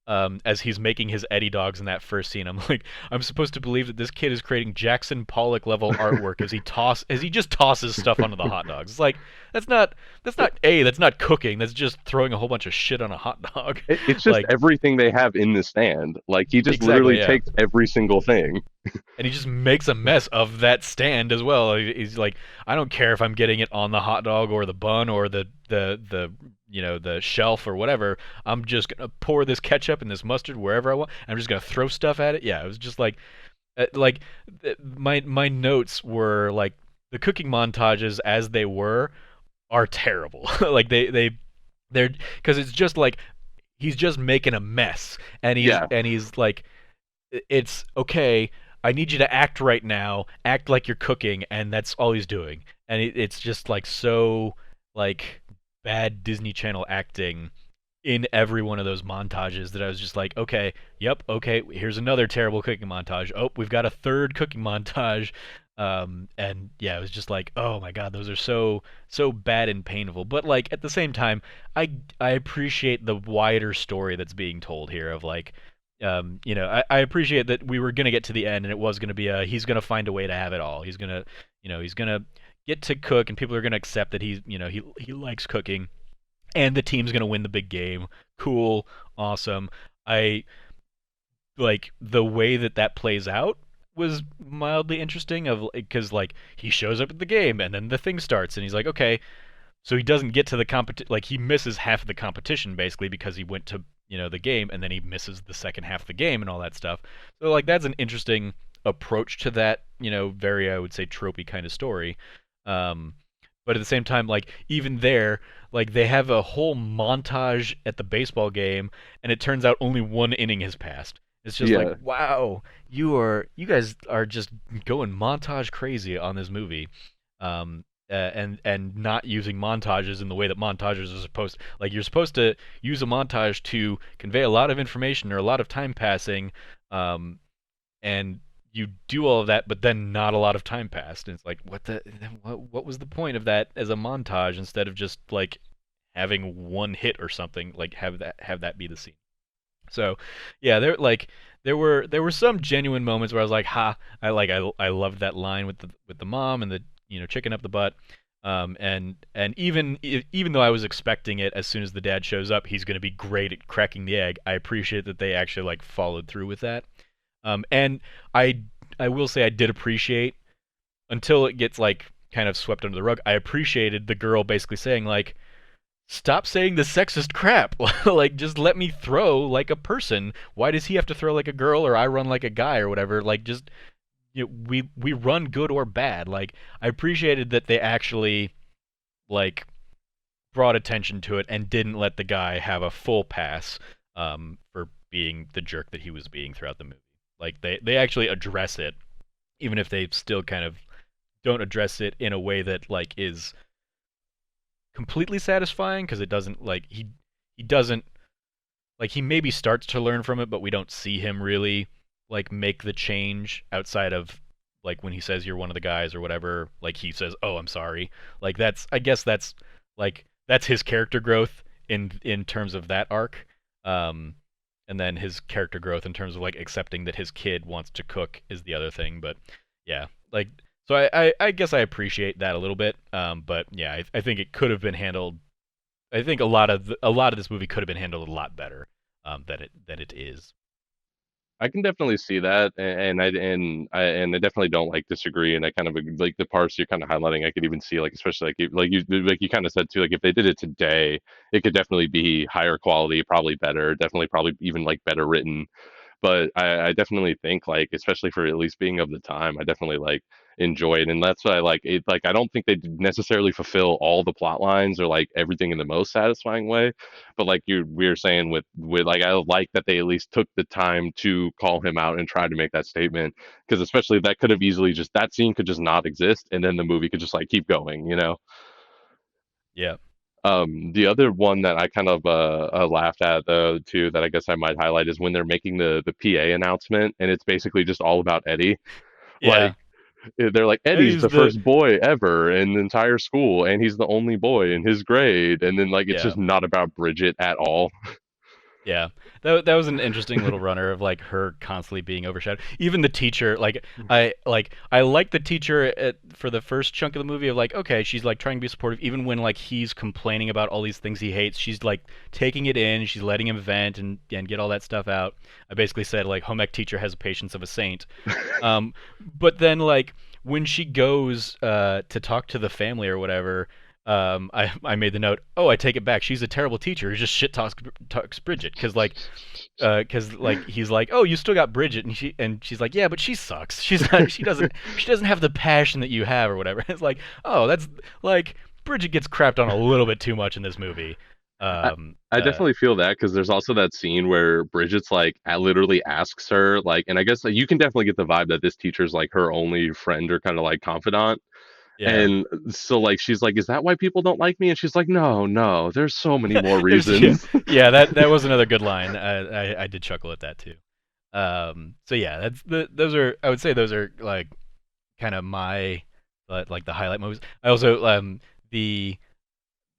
S1: as he's making his Eddie dogs in that first scene. I'm like, I'm supposed to believe that this kid is creating Jackson Pollock level artwork as he just tosses stuff onto the hot dogs. It's like that's not cooking. That's just throwing a whole bunch of shit on a hot dog.
S2: It's just
S1: Like
S2: everything they have in the stand. Like he just literally
S1: exactly, yeah.
S2: takes every single thing.
S1: And he just makes a mess of that stand as well. He's like, I don't care if I'm getting it on the hot dog or the bun or the you know the shelf or whatever. I'm just gonna pour this ketchup and this mustard wherever I want. I'm just gonna throw stuff at it. Yeah, it was just like my notes were like the cooking montages as they were are terrible. Like they're because it's just like he's just making a mess,
S2: Yeah,
S1: and he's like it's okay. I need you to act right now. Act like you're cooking, and that's all he's doing. And it's just like so like bad Disney Channel acting in every one of those montages that I was just like, okay, yep, okay, here's another terrible cooking montage. Oh, we've got a third cooking montage. And yeah, it was just like, oh my god, those are so bad and painful. But like at the same time, I appreciate the wider story that's being told here of like you know, I appreciate that we were gonna get to the end and it was gonna be a he's gonna find a way to have it all. He's gonna, you know, he's gonna get to cook and people are gonna accept that he's, you know, he likes cooking and the team's gonna win the big game. Cool, awesome. I like the way that that plays out was mildly interesting of because like he shows up at the game and then the thing starts and he's like okay so he doesn't get to the competition. Like he misses half of the competition basically because he went to the game, and then he misses the second half of the game and all that stuff. So like that's an interesting approach to that very I would say tropey kind of story. Um, but at the same time, like even there, like they have a whole montage at the baseball game, and it turns out only one inning has passed. It's just like
S2: yeah.
S1: wow, you guys are just going montage crazy on this movie. And not using montages in the way that montages are supposed like you're supposed to use a montage to convey a lot of information or a lot of time passing um, and you do all of that but then not a lot of time passed and it's like what was the point of that as a montage instead of just like having one hit or something like have that be the scene. So yeah, there were some genuine moments where I was like, ha, I loved that line with the mom and the chicken up the butt. And even though I was expecting it, as soon as the dad shows up, he's going to be great at cracking the egg. I appreciate that they actually like followed through with that. And I I will say I did appreciate until it gets like kind of swept under the rug. I appreciated the girl basically saying like, "Stop saying the sexist crap. Like, just let me throw like a person. Why does he have to throw like a girl or I run like a guy or whatever? Like, just we run good or bad." Like, I appreciated that they actually like brought attention to it and didn't let the guy have a full pass for being the jerk that he was being throughout the movie. Like they actually address it, even if they still kind of don't address it in a way that like is completely satisfying because it doesn't like he doesn't like he maybe starts to learn from it, but we don't see him really like make the change outside of like when he says you're one of the guys or whatever. Like he says, "Oh, I'm sorry." Like that's I guess that's his character growth in terms of that arc. Um, and then his character growth in terms of like accepting that his kid wants to cook is the other thing. But yeah, like so I guess I appreciate that a little bit. But yeah, I think it could have been handled. I think a lot of this movie could have been handled a lot better than it is.
S2: I can definitely see that, and I definitely don't like disagree, and I kind of like the parts you're kind of highlighting. I could even see like, especially like you kind of said too, like if they did it today, it could definitely be higher quality, probably better, definitely probably even like better written. But I definitely think like, especially for at least being of the time, I definitely like enjoy it, and that's what I like. It like I don't think they necessarily fulfill all the plot lines or like everything in the most satisfying way, but like you we were saying with like I like that they at least took the time to call him out and try to make that statement, because especially that could have easily just that scene could just not exist, and then the movie could just like keep going, you know.
S1: Yeah,
S2: The other one that I kind of laughed at too, that I guess I might highlight is when they're making the PA announcement, and it's basically just all about Eddie.
S1: yeah.
S2: Like they're like, Eddie's
S1: Eddie's
S2: the
S1: the
S2: first boy ever in the entire school, and he's the only boy in his grade, and then like it's
S1: yeah.
S2: just not about Bridget at all.
S1: Yeah, that was an interesting little runner of like her constantly being overshadowed. Even the teacher, I like the teacher for the first chunk of the movie of like okay, she's like trying to be supportive even when like he's complaining about all these things he hates. She's like taking it in, she's letting him vent and get all that stuff out. I basically said like home ec teacher has the patience of a saint. But then like when she goes to talk to the family or whatever, I made the note. Oh, I take it back. She's a terrible teacher who just shit talks Bridget because like he's like, oh, you still got Bridget, and she's like, yeah, but she sucks. She doesn't have the passion that you have or whatever. It's like, oh, that's like Bridget gets crapped on a little bit too much in this movie.
S2: I,
S1: Um,
S2: I
S1: uh,
S2: definitely feel that because there's also that scene where Bridget's like literally asks her like, and I guess like, you can definitely get the vibe that this teacher's like her only friend or kind of like confidant.
S1: yeah.
S2: And so like she's like, is that why people don't like me? And she's like, no, no, there's so many more
S1: There's yeah,
S2: reasons.
S1: yeah that was another good line. I did chuckle at that too. So yeah, those are I would say those are like kind of my like the highlight movies. I also the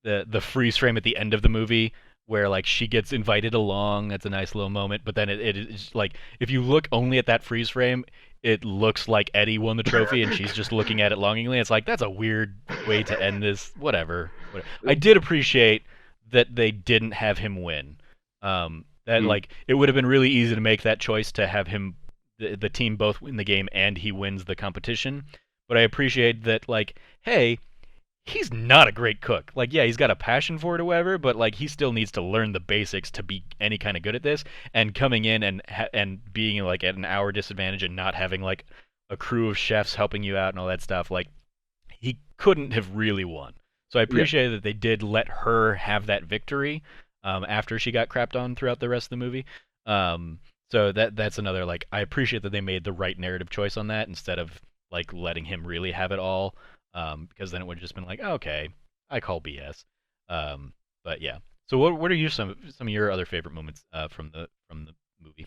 S1: the freeze frame at the end of the movie where like she gets invited along. That's a nice little moment. But then it is like if you look only at that freeze frame, it looks like Eddie won the trophy and she's just looking at it longingly. It's like that's a weird way to end this. Whatever. I did appreciate that they didn't have him win. That
S2: Mm,
S1: like it would have been really easy to make that choice to have him the team both win the game and he wins the competition. But I appreciate that like hey, he's not a great cook. Like, yeah, he's got a passion for it or whatever, but like he still needs to learn the basics to be any kind of good at this. And coming in and being like at an hour disadvantage and not having like a crew of chefs helping you out and all that stuff, like he couldn't have really won. So I
S2: yeah,
S1: appreciate that they did let her have that victory after she got crapped on throughout the rest of the movie. Um, so that's another like I appreciate that they made the right narrative choice on that instead of like letting him really have it all because then it would have just been like, oh, okay, I call BS. But yeah. So what are you some of your other favorite moments from the movie?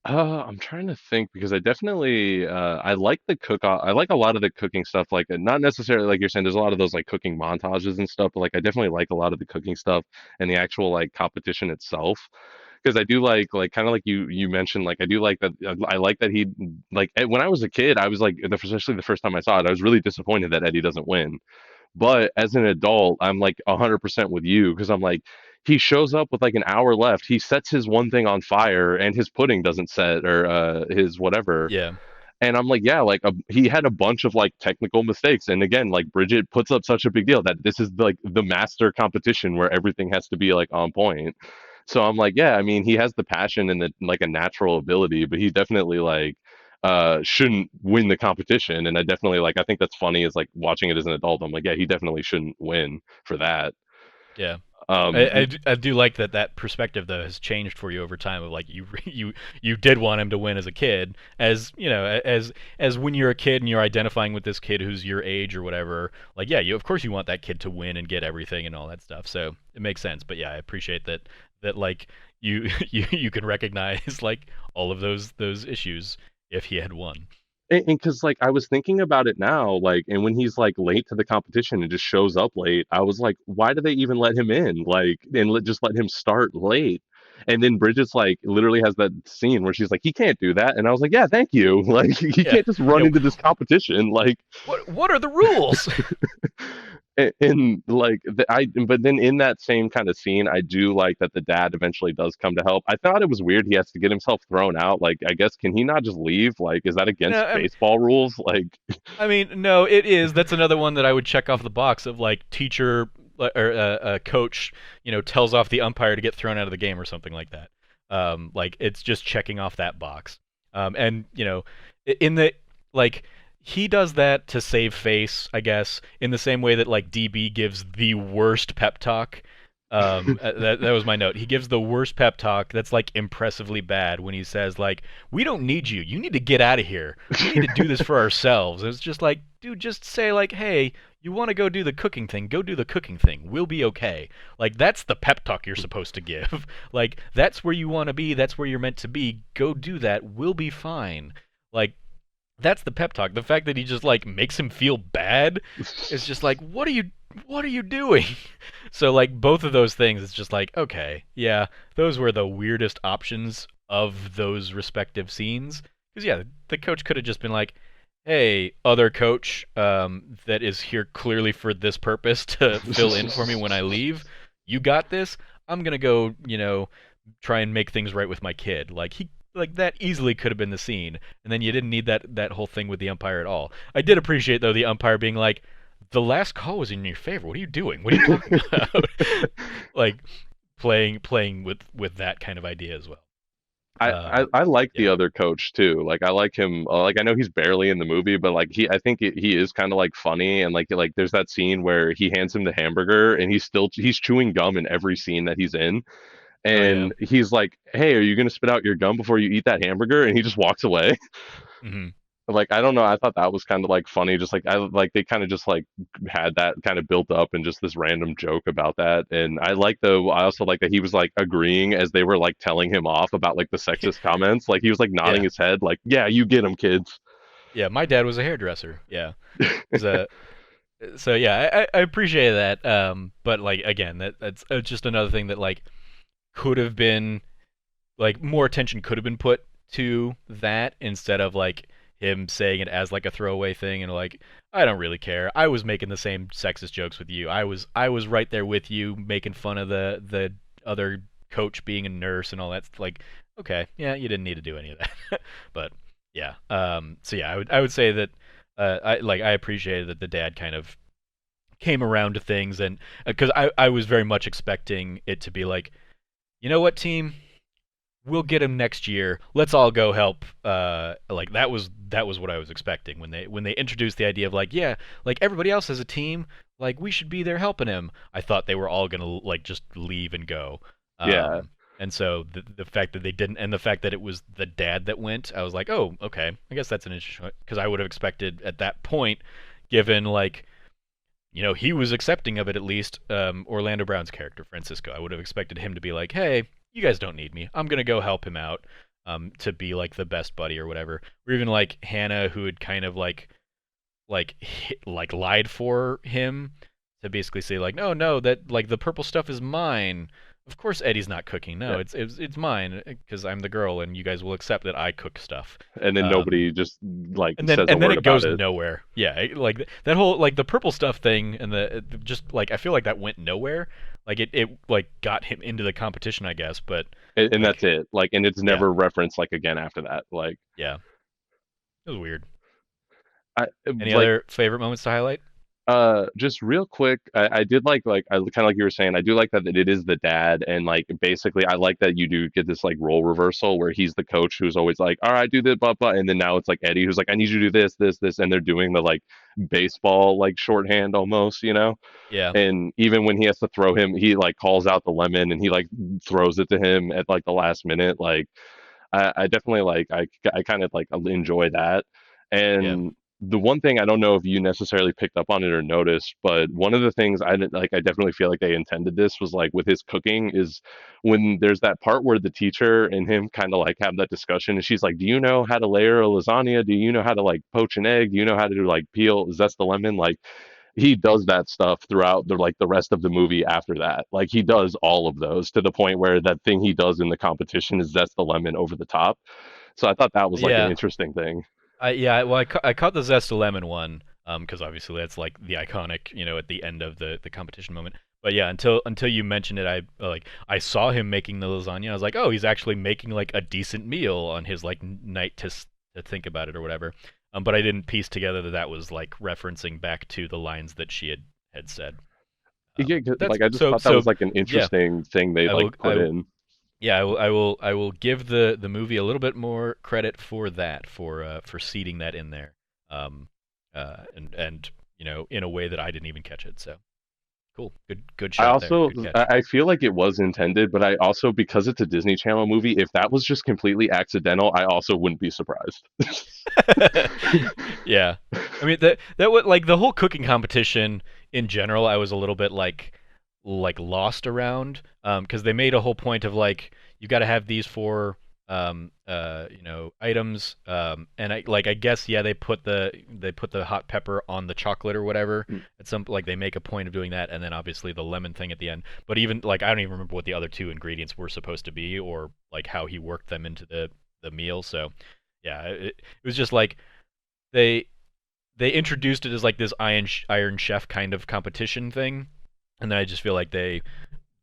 S2: I'm trying to think because I definitely I like the cook. I like a lot of the cooking stuff. Like not necessarily like you're saying. There's a lot of those like cooking montages and stuff. But like I definitely like a lot of the cooking stuff and the actual like competition itself. Because I do like kind of like you mentioned. Like I do like that. I like that he like when I was a kid. I was like especially the first time I saw it. I was really disappointed that Eddie doesn't win But as an adult, I'm like 100% with you because I'm like, he shows up with like an hour left. He sets his one thing on fire and his pudding doesn't set or his whatever.
S1: Yeah.
S2: And I'm like, yeah, like he had a bunch of like technical mistakes. And again, like Bridget puts up such a big deal that this is like the master competition where everything has to be like on point. So I'm like, yeah, I mean, he has the passion and the like a natural ability, but he definitely like shouldn't win the competition. And I definitely like I think that's funny is like watching it as an adult. I'm like, yeah, he definitely shouldn't win for that.
S1: Yeah.
S2: Um
S1: I do like that that perspective though has changed for you over time of like you did want him to win as a kid as you know as when you're a kid and you're identifying with this kid who's your age or whatever like yeah you of course you want that kid to win and get everything and all that stuff so it makes sense but yeah I appreciate that like you you can recognize like all of those issues if he had won.
S2: and because like I was thinking about it now, like, and when he's like late to the competition and just shows up late, I was like, why do they even let him in? Like, and just let him start late. And then Bridget's like, literally has that scene where she's like, he can't do that. And I was like, yeah, thank you. Like, he
S1: Yeah,
S2: can't just run
S1: yeah.
S2: into this competition. Like,
S1: What are the rules?
S2: and like but then in that same kind of scene I do like that the dad eventually does come to help. I thought it was weird he has to get himself thrown out. Like I guess can he not just leave? Like is that
S1: No,
S2: against baseball rules? Like
S1: I mean, no, it is. That's another one that I would check off the box of like teacher or coach, you know, tells off the umpire to get thrown out of the game or something like that. Like it's just checking off that box. And you know, in the like he does that to save face, I guess, in the same way that like DB gives the worst pep talk. That was my note. He gives the worst pep talk that's like impressively bad when he says like, "We don't need you. You need to get out of here. We need to do this for ourselves." It's just like, dude, just say like, "Hey, you want to go do the cooking thing? Go do the cooking thing. We'll be okay." Like that's the pep talk you're supposed to give. Like that's where you want to be. That's where you're meant to be. Go do that. We'll be fine. Like that's the pep talk. The fact that he just like makes him feel bad is just like, what are you doing? So like both of those things, it's just like, okay, yeah, those were the weirdest options of those respective scenes. Because yeah, the coach could have just been like, hey, other coach that is here clearly for this purpose to fill in for me when I leave, you got this. I'm gonna go, you know, try and make things right with my kid. Like he like that easily could have been the scene, and then you didn't need that whole thing with the umpire at all. I did appreciate though the umpire being like, "The last call was in your favor. What are you doing? What are you talking about?" Like playing with that kind of idea as well.
S2: I like the
S1: Yeah.
S2: other coach too. Like I like him. Like I know he's barely in the movie, but like he, I think he is kind of like funny. And like there's that scene where he hands him the hamburger, and he's chewing gum in every scene that he's in.
S1: Oh yeah.
S2: And he's like, "Hey, are you gonna spit out your gum before you eat that hamburger?" And he just walks away.
S1: Hmm.
S2: Like I don't know. I thought that was kind of like funny. Just like I like they kind of just like had that kind of built up and just this random joke about that. And I like the. I also like that he was like agreeing as they were like telling him off about like the sexist comments. Like he was like nodding
S1: Yeah.
S2: his head, like, "Yeah, you get him, kids."
S1: Yeah. My dad was a hairdresser. Yeah. He's a so yeah. I appreciate that. But like again, that's just another thing that like could have been like more attention could have been put to that instead of like him saying it as like a throwaway thing and like I don't really care. I was making the same sexist jokes with you. I was right there with you making fun of the other coach being a nurse and all that like okay, yeah, you didn't need to do any of that. But yeah. So yeah, I would say that I appreciated that the dad kind of came around to things and because I was very much expecting it to be like, you know what, team? We'll get him next year. Let's all go help. Like that was what I was expecting when they introduced the idea of like yeah, like everybody else has a team. Like we should be there helping him. I thought they were all gonna like just leave and go.
S2: Yeah,
S1: And so the fact that they didn't, and the fact that it was the dad that went, I was like, oh, okay. I guess that's an interesting because I would have expected at that point, given like you know, he was accepting of it at least. Orlando Brown's character, Francisco, I would have expected him to be like, "Hey, you guys don't need me. I'm gonna go help him out, to be like the best buddy or whatever." Or even like Hannah, who had kind of like lied for him to basically say like, "No, no, that like the purple stuff is mine." Of course, Eddie's not cooking. No,
S2: Yeah.
S1: it's mine because I'm the girl, and you guys will accept that I cook stuff.
S2: And then
S1: Um,
S2: nobody just like
S1: and then
S2: says a
S1: and then
S2: word
S1: it
S2: about
S1: goes
S2: it.
S1: nowhere. Yeah, like that whole like the purple stuff thing, and the just like I feel like that went nowhere. Like it like got him into the competition, I guess, but
S2: And that's
S1: like
S2: it. Like, and it's
S1: yeah,
S2: never referenced like again after that. Like,
S1: yeah, it was weird.
S2: I
S1: Any
S2: like
S1: other favorite moments to highlight?
S2: just real quick, I did like I kind of like you were saying, I do like that it is the dad, and like basically I like that you do get this like role reversal where he's the coach who's always like, all right, do this, blah blah, and then now it's like Eddie who's like, I need you to do this, this, this, and they're doing the like baseball like shorthand almost, you know.
S1: Yeah,
S2: And even when he has to throw him, he like calls out the lemon and he like throws it to him at like the last minute. Like I definitely like I kind of like enjoy that.
S1: yeah,
S2: And the one thing I don't know if you necessarily picked up on it or noticed, but one of the things I didn't like I definitely feel like they intended this was like with his cooking is when there's that part where the teacher and him kind of like have that discussion and she's like, "Do you know how to layer a lasagna? Do you know how to like poach an egg? Do you know how to do like peel zest the lemon?" Like he does that stuff throughout the rest of the movie after that. Like he does all of those to the point where that thing he does in the competition is zest the lemon over the top. So I thought that was like an
S1: yeah.
S2: interesting thing.
S1: I caught the zest of lemon one, because obviously that's like the iconic, at the end of the competition moment. But yeah, until you mentioned it, I saw him making the lasagna. I was like, oh, he's actually making like a decent meal on his like night to think about it or whatever. But I didn't piece together that that was like referencing back to the lines that she had said.
S2: Yeah,
S1: That's
S2: like I just
S1: so
S2: thought that was
S1: so
S2: like an
S1: yeah.
S2: interesting thing they
S1: I
S2: like
S1: will
S2: put in.
S1: I will give the movie a little bit more credit for that for seeding that in there, um, and in a way that I didn't even catch it. So cool, good
S2: I
S1: shot there,
S2: also
S1: good catch.
S2: I feel like it was intended, but I also because it's a Disney Channel movie, if that was just completely accidental, I also wouldn't be surprised.
S1: Yeah, I mean that would like the whole cooking competition in general. I was a little bit like lost around because they made a whole point of like you got to have these four items and I guess yeah they put the hot pepper on the chocolate or whatever at some like they make a point of doing that and then obviously the lemon thing at the end but even like I don't even remember what the other two ingredients were supposed to be or like how he worked them into the meal so yeah it was just like they they introduced it as like this Iron Chef kind of competition thing, and then I just feel like they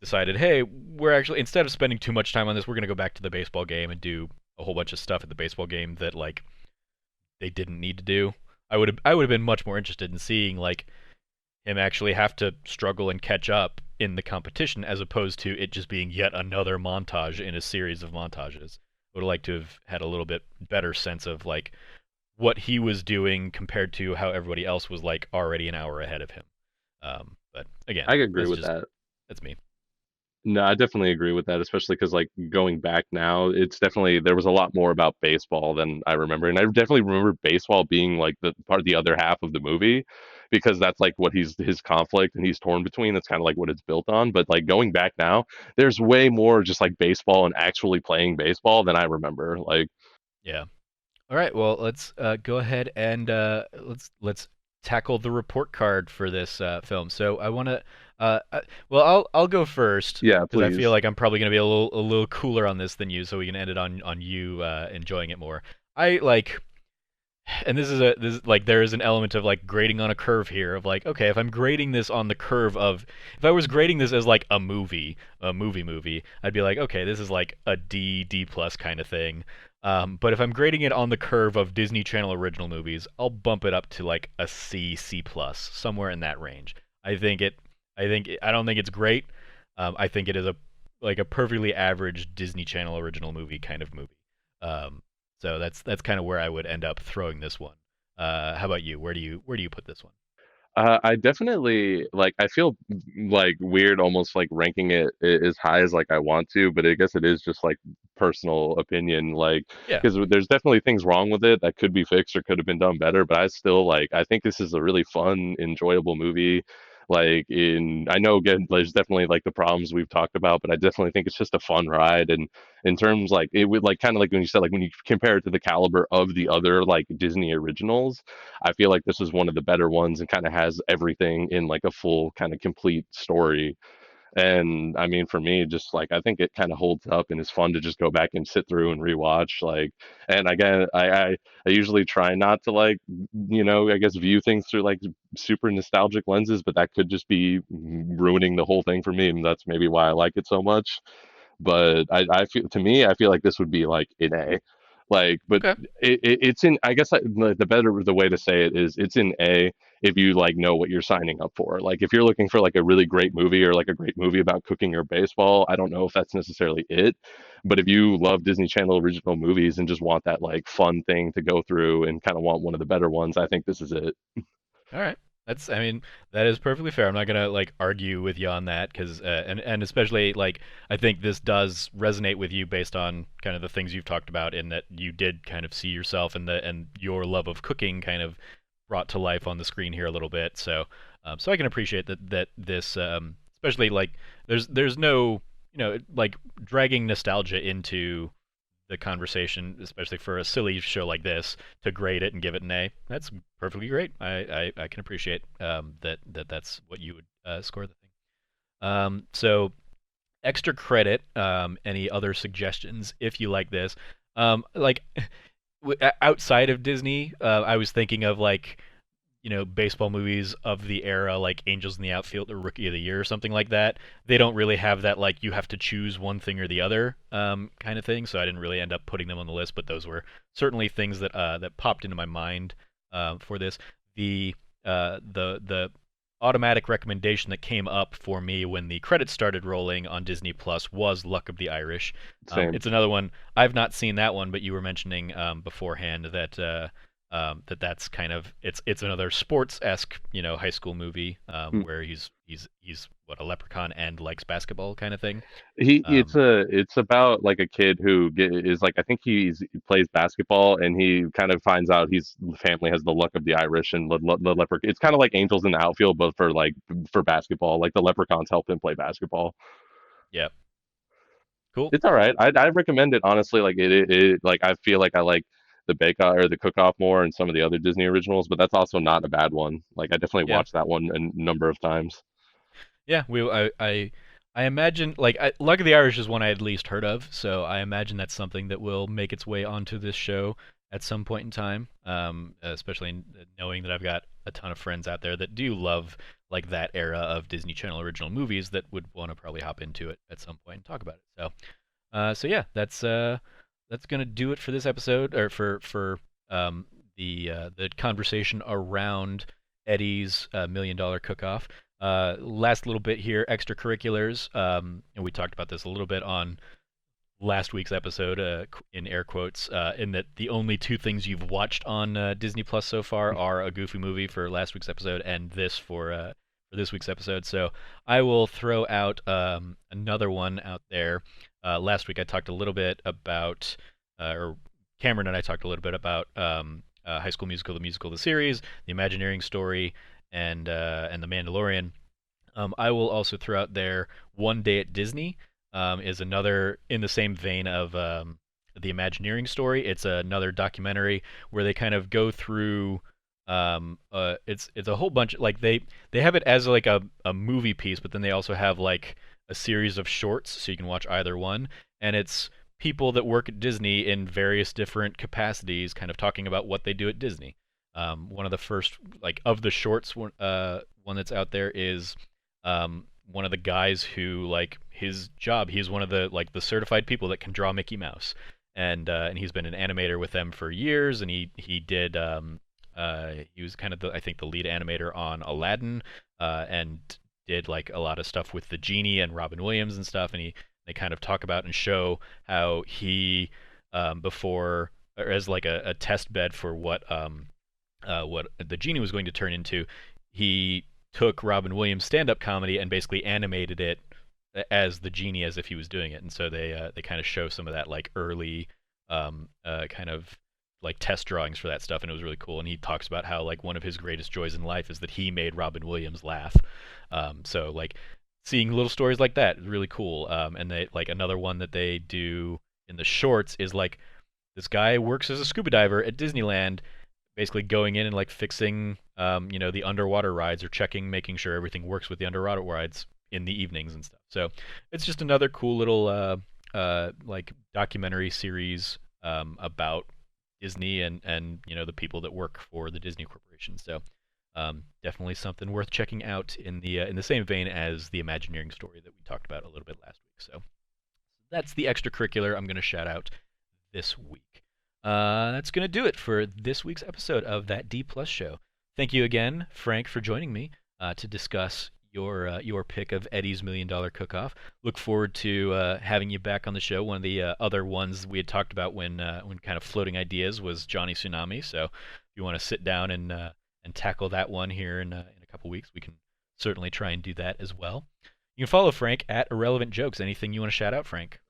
S1: decided, hey, we're actually instead of spending too much time on this, we're gonna go back to the baseball game and do a whole bunch of stuff at the baseball game that like they didn't need to do. I would have been much more interested in seeing like him actually have to struggle and catch up in the competition as opposed to it just being yet another montage in a series of montages. I would have liked to have had a little bit better sense of like what he was doing compared to how everybody else was like already an hour ahead of him. But again,
S2: I agree
S1: that's
S2: with
S1: just
S2: that.
S1: that's me.
S2: No, I definitely agree with that, especially because like going back now, it's definitely there was a lot more about baseball than I remember, and I definitely remember baseball being like the part of the other half of the movie, because that's like what he's his conflict and he's torn between. That's kind of like what it's built on. But like going back now, there's way more just like baseball and actually playing baseball than I remember. Like,
S1: Yeah. All right. Well, let's go ahead and let's tackle the report card for this film. So I want to. Well, I'll go first
S2: yeah,
S1: because I feel
S2: please,
S1: like I'm probably going to be a little cooler on this than you, so we can end it on you enjoying it more. I like and this is like there is an element of like grading on a curve here of like okay if I'm grading this on the curve of if I was grading this as like a movie I'd be like okay this is like a D plus kind of thing but if I'm grading it on the curve of Disney Channel original movies I'll bump it up to like a C plus somewhere in that range I don't think it's great I think it is a like a perfectly average Disney Channel original movie kind of movie um, so that's kind of where I would end up throwing this one. How about you? Where do you put this one?
S2: I definitely like. I feel like weird, almost like ranking it as high as like I want to, but I guess it is just like personal opinion. Like,
S1: Yeah,
S2: because there's definitely things wrong with it that could be fixed or could have been done better. But I still like. I think this is a really fun, enjoyable movie. Like, I know again, there's definitely like the problems we've talked about, but I definitely think it's just a fun ride. And in terms like it would like kind of like when you said like when you compare it to the caliber of the other like Disney originals. I feel like this is one of the better ones and kind of has everything in like a full kind of complete story. And I mean, for me, just like I think it kind of holds up and is fun to just go back and sit through and rewatch. Like, and again, I usually try not to like, I guess view things through like super nostalgic lenses, but that could just be ruining the whole thing for me, and that's maybe why I like it so much. But I feel to me, I feel like this would be like an A. Like, but
S1: Okay.
S2: it's in. I guess the way to say it is it's in A if you like know what you're signing up for. Like, if you're looking for like a really great movie or like a great movie about cooking or baseball, I don't know if that's necessarily it. But if you love Disney Channel original movies and just want that like fun thing to go through and kind of want one of the better ones, I think this is it.
S1: All right. I mean, that is perfectly fair. I'm not gonna like argue with you on that because, and especially like I think this does resonate with you based on kind of the things you've talked about, in that you did kind of see yourself and your love of cooking kind of brought to life on the screen here a little bit. So I can appreciate that this, especially like there's no, like dragging nostalgia into the conversation, especially for a silly show like this, to grade it and give it an A. That's perfectly great. I can appreciate that's what you would score the thing. So extra credit. Any other suggestions if you like this? Like outside of Disney, I was thinking of like baseball movies of the era, like Angels in the Outfield or Rookie of the Year or something like that. They don't really have that like you have to choose one thing or the other kind of thing. So I didn't really end up putting them on the list, but those were certainly things that popped into my mind for this. The automatic recommendation that came up for me when the credits started rolling on Disney Plus was Luck of the Irish.
S2: Same.
S1: It's another one. I've not seen that one, but you were mentioning beforehand that that's kind of it's another sports esque high school movie where he's what, a leprechaun and likes basketball kind of thing.
S2: It's
S1: Um,
S2: it's about like a kid who is like I think he plays basketball and he kind of finds out his family has the luck of the Irish and the leprechaun. It's kind of like Angels in the Outfield, but for like for basketball. Like the leprechauns help him play basketball.
S1: yeah, cool.
S2: It's all right. I recommend it honestly. Like like I feel like I like the Bake Off or the Cook Off more and some of the other Disney originals, but that's also not a bad one. Like I definitely
S1: Yeah,
S2: watched that one a number of times.
S1: yeah. I imagine like Luck of the Irish is one I had least heard of, so I imagine that's something that will make its way onto this show at some point in time. Especially knowing that I've got a ton of friends out there that do love like that era of Disney Channel original movies that would want to probably hop into it at some point and talk about it. So yeah, that's gonna do it for this episode, or for the conversation around Eddie's $1 million cook-off. Last little bit here, extracurriculars, and we talked about this a little bit on last week's episode, in air quotes, in that the only two things you've watched on Disney Plus so far are a Goofy movie for last week's episode and this for this week's episode. So I will throw out another one out there. Last week I talked a little bit about, or Cameron and I talked a little bit about High School Musical, the musical, the series, the Imagineering story, and the Mandalorian. I will also throw out there One Day at Disney, is another in the same vein of the Imagineering story. It's another documentary where they kind of go through. It's a whole bunch, like they have it as like a movie piece, but then they also have like a series of shorts, so you can watch either one, and it's people that work at Disney in various different capacities, kind of talking about what they do at Disney. One of the first, like, of the shorts, one that's out there is one of the guys who, like, his job, he's one of the like the certified people that can draw Mickey Mouse, and he's been an animator with them for years, and he did he was kind of I think the lead animator on Aladdin, and did like a lot of stuff with the genie and Robin Williams and stuff, and they kind of talk about and show how he, before, or as like a test bed for what the genie was going to turn into, he took Robin Williams' stand-up comedy and basically animated it as the genie, as if he was doing it. And so they kind of show some of that like early kind of like test drawings for that stuff, and it was really cool. And he talks about how like one of his greatest joys in life is that he made Robin Williams laugh. So like seeing little stories like that is really cool. And they like another one that they do in the shorts is like this guy works as a scuba diver at Disneyland, basically going in and like fixing the underwater rides, or checking, making sure everything works with the underwater rides in the evenings and stuff. So it's just another cool little like documentary series about Disney and the people that work for the Disney Corporation. So definitely something worth checking out in the same vein as the Imagineering story that we talked about a little bit last week. So that's the extracurricular I'm going to shout out this week. That's going to do it for this week's episode of That D Plus Show. Thank you again, Frank, for joining me to discuss your pick of Eddie's $1 Million Cook-Off. Look forward to having you back on the show. One of the other ones we had talked about when kind of floating ideas was Johnny Tsunami. So if you want to sit down and tackle that one here in a couple weeks, we can certainly try and do that as well. You can follow Frank at Irrelevant Jokes. Anything you want to shout out, Frank?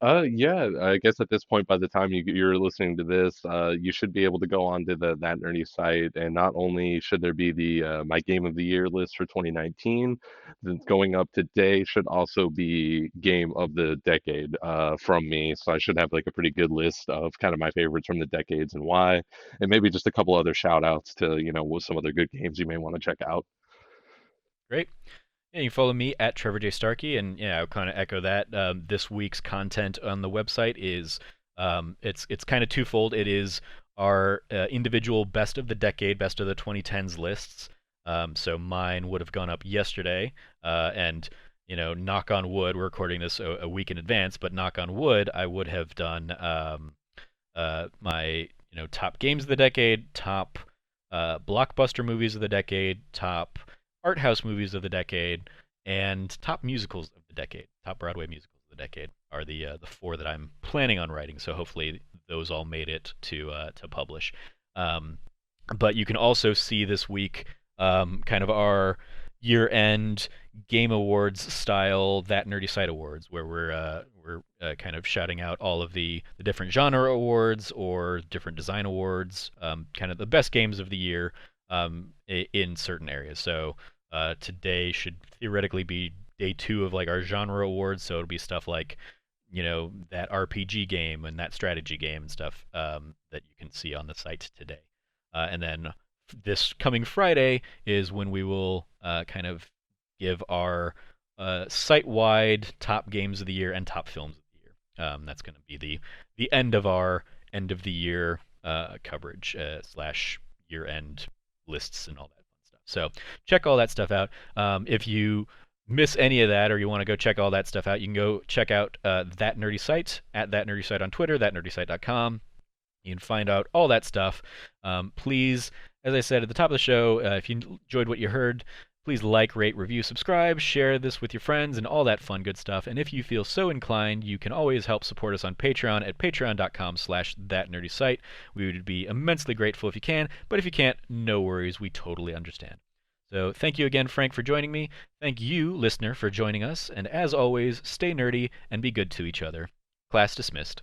S2: Yeah, I guess at this point, by the time you're listening to this, you should be able to go on to the That Nerdy site, and not only should there be the my Game of the Year list for 2019, then going up today should also be Game of the Decade from me. So I should have like a pretty good list of kind of my favorites from the decades and why, and maybe just a couple other shout outs to, with some other good games you may want to check out.
S1: Great. Yeah, you can follow me at Trevor J. Starkey, and yeah, I'll kind of echo that. This week's content on the website is it's kind of twofold. It is our individual best of the decade, best of the 2010s lists. So mine would have gone up yesterday, and knock on wood, we're recording this a week in advance, but knock on wood, I would have done my top games of the decade, top blockbuster movies of the decade, top art house movies of the decade, and top musicals of the decade. Top Broadway musicals of the decade are the four that I'm planning on writing. So hopefully those all made it to publish. Um, but you can also see this week kind of our year-end Game Awards style That Nerdy Site Awards, where we're kind of shouting out all of the different genre awards or different design awards, kind of the best games of the year in certain areas. So today should theoretically be day 2 of like our genre awards, so it'll be stuff like that RPG game and that strategy game and stuff that you can see on the site today. And then this coming Friday is when we will kind of give our site-wide top games of the year and top films of the year. That's going to be the end of our end of the year coverage slash year-end lists and all that fun stuff. So check all that stuff out. If you miss any of that or you want to go check all that stuff out, you can go check out That Nerdy Site at That Nerdy Site on Twitter, thatnerdysite.com. You can find out all that stuff. Please, as I said at the top of the show, if you enjoyed what you heard, please like, rate, review, subscribe, share this with your friends, and all that fun good stuff. And if you feel so inclined, you can always help support us on Patreon at patreon.com/thatnerdysite. We would be immensely grateful if you can, but if you can't, no worries, we totally understand. So thank you again, Frank, for joining me. Thank you, listener, for joining us. And as always, stay nerdy and be good to each other. Class dismissed.